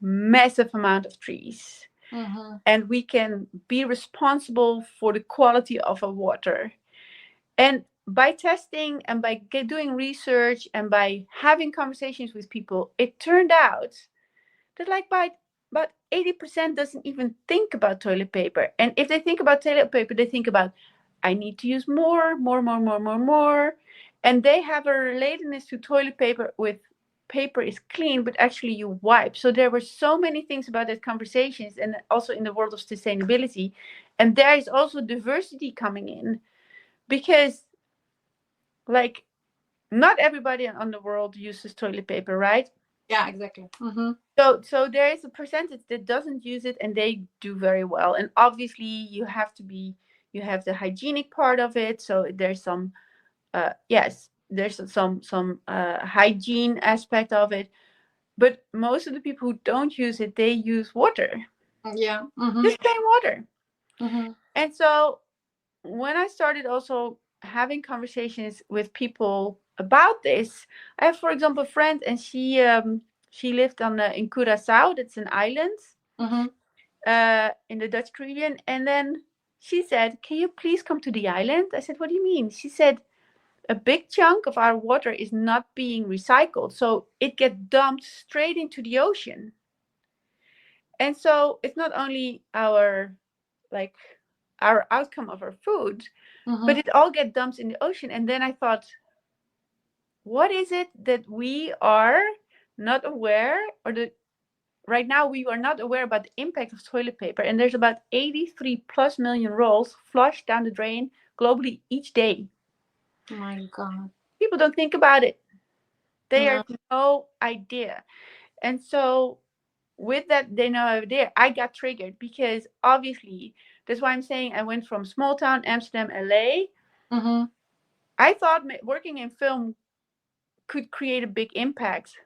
massive amount of trees Mm-hmm. and we can be responsible for the quality of our water. And by testing and by doing research and by having conversations with people, it turned out that like by about 80% doesn't even think about toilet paper. And if they think about toilet paper, they think about, I need to use more. And they have a relatedness to toilet paper with paper is clean, but actually you wipe. So there were so many things about that conversations and also in the world of sustainability. And there is also diversity coming in because like not everybody on the world uses toilet paper, right? Yeah, exactly. Mm-hmm. So there is a percentage that doesn't use it and they do very well. And obviously you have the hygienic part of it. So there's some yes, there's some hygiene aspect of it. But most of the people who don't use it, they use water. Yeah. Mm-hmm. Just plain water. Mm-hmm. And so when I started also having conversations with people about this, I have, for example, a friend, and she lived on in Curaçao. That's an island Mm-hmm. in the Dutch Caribbean. And then she said, "Can you please come to the island?" I said, "What do you mean?" She said, "A big chunk of our water is not being recycled, so it gets dumped straight into the ocean. And so it's not only like our outcome of our food, Mm-hmm. but it all get dumped in the ocean." And then I thought, what is it that we are not aware, or the right now we are not aware about the impact of toilet paper? And there's about 83 plus million rolls flushed down the drain globally each day. My God. People don't think about it. They No. have no idea. And so with that, they no idea, I got triggered because obviously that's why I'm saying I went from small town Amsterdam, LA. Mm-hmm. I thought working in film could create a big impact.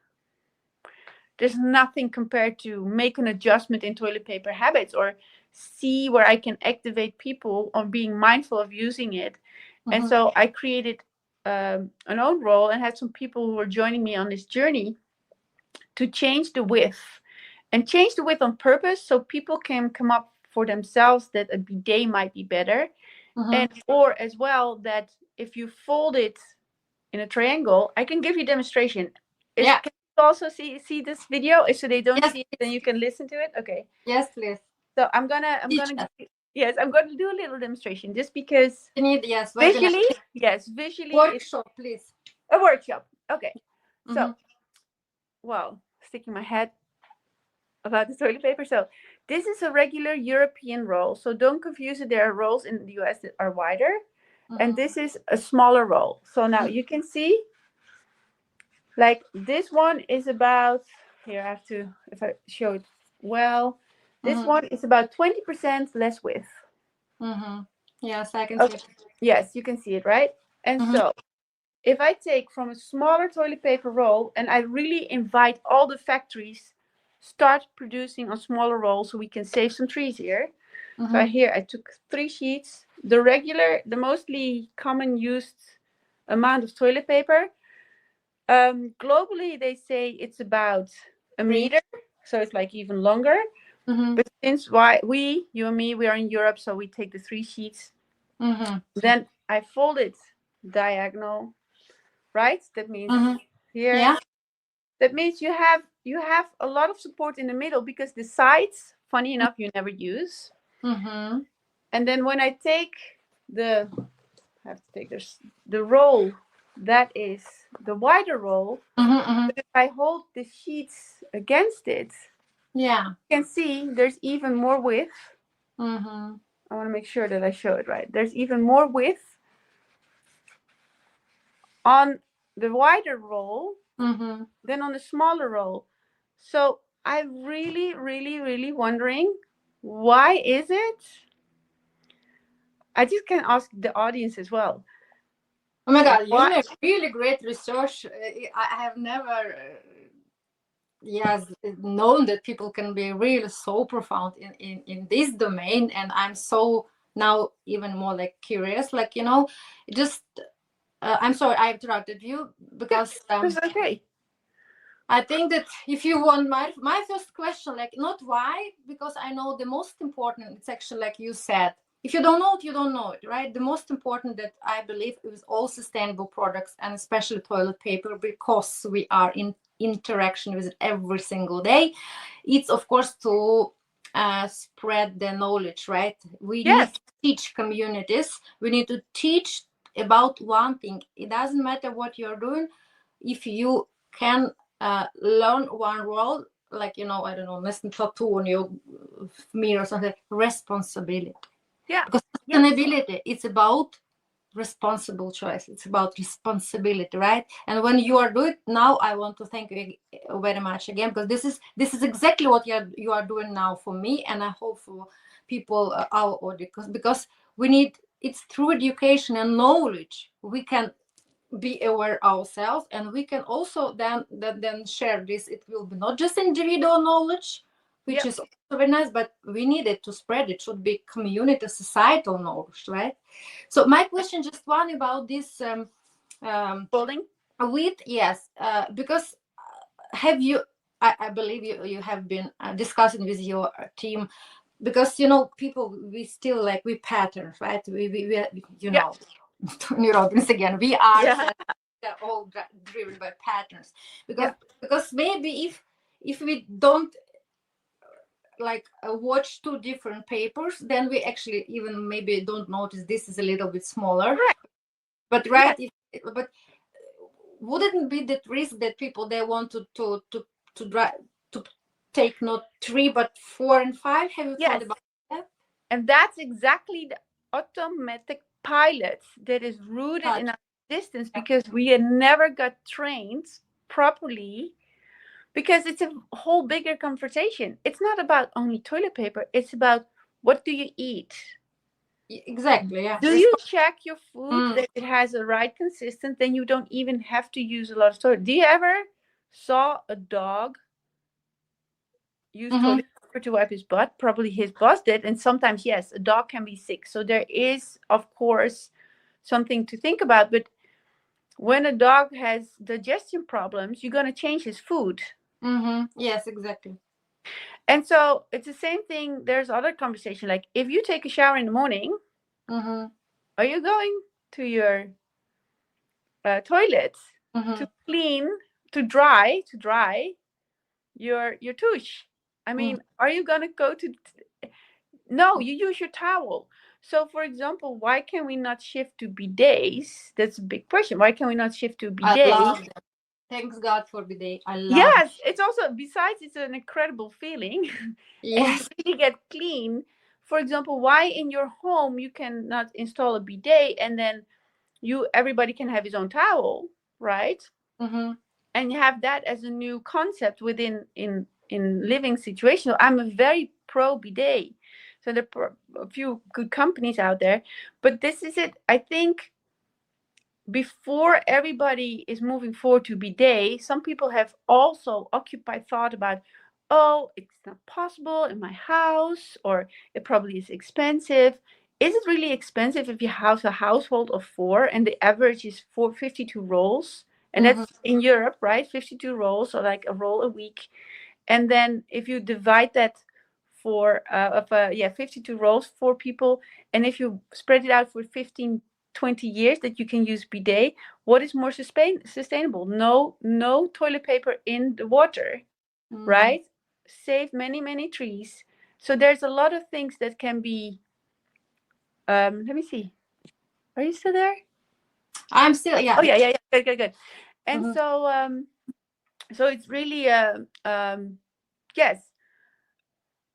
There's nothing compared to make an adjustment in toilet paper habits or see where I can activate people on being mindful of using it. And Mm-hmm. so I created an own role and had some people who were joining me on this journey to change the width and change the width on purpose so people can come up for themselves that a bidet might be better. Mm-hmm. And or as well that if you fold it in a triangle, I can give you demonstration. Is Yeah. can you also see this video? So they don't Yes, see it, then please. you can listen to it. Okay. Yes, please. So I'm Teach gonna us. yes, I'm gonna do a little demonstration just because We need, yes, webinar. visually, yes, visually it's Workshop, please. a workshop. Okay. So Mm-hmm. well, sticking my head about the toilet paper. So this is a regular European roll. So don't confuse it. There are rolls in the US that are wider. And Mm-hmm. this is a smaller roll. So now you can see like this one is about, here I have to, if I show it well, this Mm-hmm. one is about 20% less width. Mm-hmm. Yes, I can see Okay. it. Yes, you can see it, right? And Mm-hmm. so if I take from a smaller toilet paper roll and I really invite all the factories start producing on smaller rolls so we can save some trees here. So Mm-hmm. here I took 3 sheets. The regular, the mostly common used amount of toilet paper. Globally, they say it's about a 3. meter, so it's like even longer. Mm-hmm. But since why you and me, we are in Europe, so we take the 3 sheets. Mm-hmm. Then I fold it diagonal, right? That means Mm-hmm. here. Yeah. That means you have a lot of support in the middle because the sides, funny enough, you never use. Mm-hmm. And then when I take the, I have to take this, the roll that is the wider roll, Mm-hmm. Mm-hmm. but if I hold the sheets against it, Yeah. you can see there's even more width. Mm-hmm. I want to make sure that I show it right. There's even more width on the wider roll Mm-hmm. than on the smaller roll. So I'm really, really, really wondering why is it? I just can ask the audience as well. Oh my God, you Why? made really great research. I have never, yes, known that people can be really so profound in this domain, and I'm so now even more like curious. Like just I'm sorry I interrupted you Yeah, because that's okay. I think that if you want my first question, like not why, because I know the most important, it's actually like you said, if you don't know it, you don't know it, right? The most important that I believe is all sustainable products and especially toilet paper, because we are in interaction with it every single day. It's of course to spread the knowledge, right? We need Yes, to teach communities. We need to teach about one thing. It doesn't matter what you're doing. If you can learn one role, like I don't know, listen tattoo on your mirror or something. Responsibility, yeah, because yes, sustainability, it's about responsible choice. It's about responsibility, right? And when you are doing now, I want to thank you very much again, because this is exactly what you are doing now for me, and I hope for people, our audience, because we need, it's through education and knowledge we can be aware ourselves, and we can also then share this. It will be not just individual knowledge, which yeah. is also very nice, but we need it to spread. It should be community, societal knowledge, right? So my question, just one about this um, Folding. with, yes, because have you, I believe you have been discussing with your team, because people, we still like, we patterns, right? We Yeah, Tony Robbins again. We are yeah, they're all driven by patterns, because yeah, maybe if we don't like watch two different papers, then we actually even maybe don't notice this is a little bit smaller. correct. But Yeah, right, but wouldn't be that risk that people, they want to drive to take not 3 but 4 and 5? Have you thought yes. about that? And that's exactly the automatic pilot that is rooted Touch. in our existence Yeah. because we had never got trained properly, because it's a whole bigger conversation. It's not about only toilet paper. It's about, what do you eat? Exactly, yeah. Do you check your food Mm, that it has the right consistent? Then you don't even have to use a lot of toilet. Do you ever saw a dog use mm-hmm, toilet paper to wipe his butt? Probably his boss did. And sometimes, yes, a dog can be sick. So there is, of course, something to think about. But when a dog has digestion problems, you're going to change his food. mm-hmm. Yes, exactly. And so it's the same thing. There's other conversation. Like, if you take a shower in the morning, Mm-hmm, are you going to your toilet mm-hmm, to clean, to dry your tush? I mm-hmm, mean, are you gonna go to? No, you use your towel. So, for example, why can we not shift to bidets? That's a big question. Why can we not shift to I bidet? love that. Thanks God for bidet. I love it. Yes, it's also, besides it's an incredible feeling, and you Yes. really get clean. For example, why in your home you cannot install a bidet, and then everybody can have his own towel, right? Mm-hmm, And you have that as a new concept within in living situation. I'm a very pro bidet. So there are a few good companies out there, but this is it. I think before everybody is moving forward to bidet, some people have also occupied thought about, oh, it's not possible in my house, or it probably is expensive. Is it really expensive if you have a household of four and the average is 452 rolls? And mm-hmm, that's in Europe, right? 52 rolls, or like a roll a week. And then if you divide that for 52 rolls, for people, and if you spread it out for 15-20 years that you can use bidet, what is more sustainable? No toilet paper in the water, mm. right? Save many trees. So there's a lot of things that can be, let me see, are you still there? I'm still, Oh yeah. yeah, good. And Mm-hmm, so it's really yes,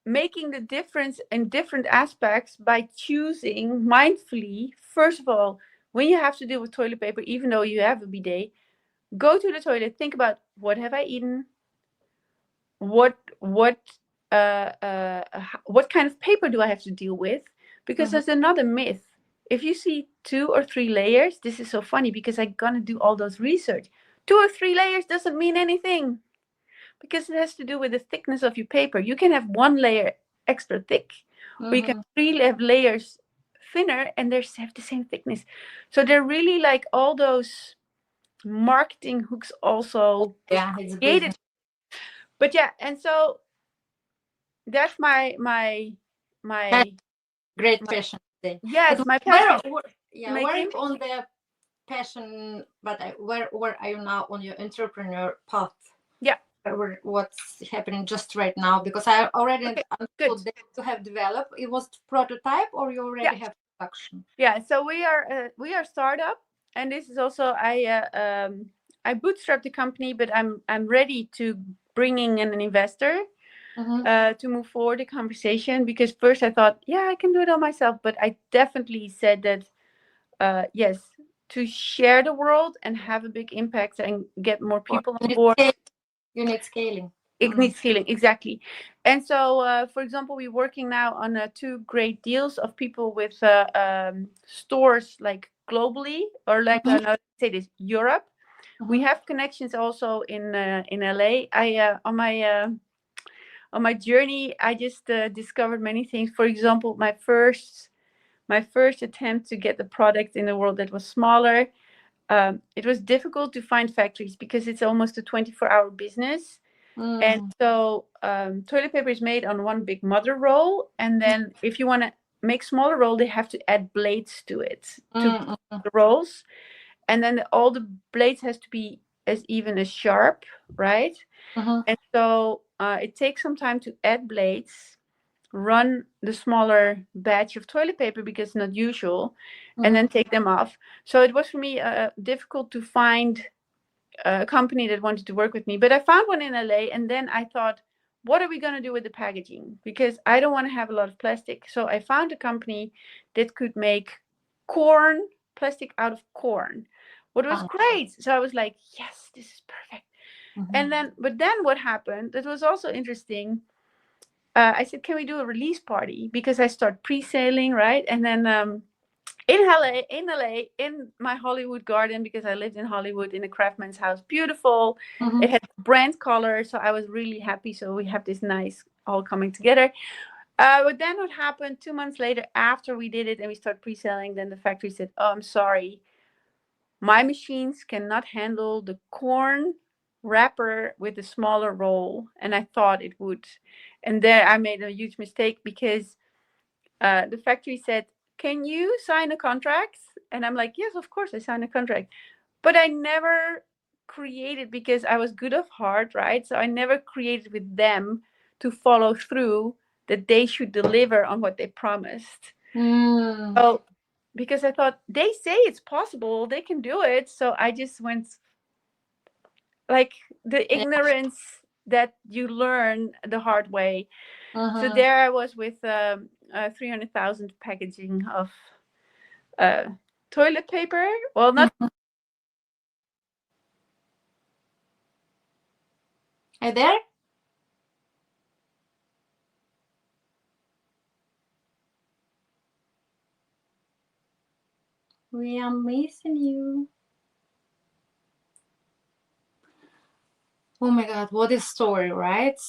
making the difference in different aspects by choosing mindfully. First of all, when you have to deal with toilet paper, even though you have a bidet, go to the toilet, think about, what have I eaten, what what kind of paper do I have to deal with? Because mm-hmm, there's another myth. If you see 2 or 3 layers, this is so funny because I'm gonna do all those research. 2 or 3 layers doesn't mean anything, because it has to do with the thickness of your paper. You can have one layer extra thick, or you can mm-hmm. really have layers thinner and they have the same thickness. So they're really like all those marketing hooks also Yeah, it's created. business. But yeah, and so that's my Great my passion today. But yes, my where, passion to yeah, make where are you impact. on the passion? But where are you now on your entrepreneur path? Yeah. What's happening just right now? Because I already Okay. Good. understood that you have developed. It was prototype, or you Yeah. already have production. Yeah. So we are startup, and this is also I bootstrap the company, but I'm ready to bringing in an investor Mm-hmm. to move forward the conversation, because first I thought, yeah, I can do it all myself, but I definitely said that yes, to share the world and have a big impact and get more people on board. You need scaling. It needs healing, exactly. And so, for example, we're working now on 2 great deals of people with stores like globally, or like Mm-hmm. no, say this, Europe. We Mm-hmm. have connections also in LA. On my journey, I just discovered many things. For example, my first attempt to get the product in the world that was smaller. It was difficult to find factories because it's almost a 24-hour business. And Mm-hmm. so toilet paper is made on one big mother roll. And then if you want to make smaller roll, they have to add blades to it to Mm-hmm. the rolls. And then all the blades has to be as even as sharp, right? Mm-hmm. And so it takes some time to add blades, run the smaller batch of toilet paper because it's not usual, and Mm-hmm. then take them off. So it was for me difficult to find a company that wanted to work with me. But I found one in LA, and then I thought, what are we going to do with the packaging? Because I don't want to have a lot of plastic. So I found a company that could make plastic out of corn. What was great. So I was like, yes, this is perfect. And then, but then what happened? It was also interesting. I said, "Can we do a release party?" Because I start pre-sailing, right? And then in my Hollywood garden, because I lived in Hollywood in a craftsman's house, beautiful. It had brand color, so I was really happy. So we have this nice all coming together. But then what happened 2 months later, after we did it and we started pre-selling, then the factory said, "Oh, I'm sorry, my machines cannot handle the corn wrapper with a smaller roll," and I thought it would. And there I made a huge mistake, because the factory said, "Can you sign a contract?" And I'm like, "Yes, of course I signed a contract." But I never created, because I was good of heart, right? So I never created with them to follow through, that they should deliver on what they promised. So because I thought, they say it's possible, they can do it. So I just went, like, the Yeah. ignorance that you learn the hard way. So Uh-huh. there I was with 300,000 packaging of uh, toilet paper. Well, not. Are you there? We are missing you. Oh my God, what a story, right?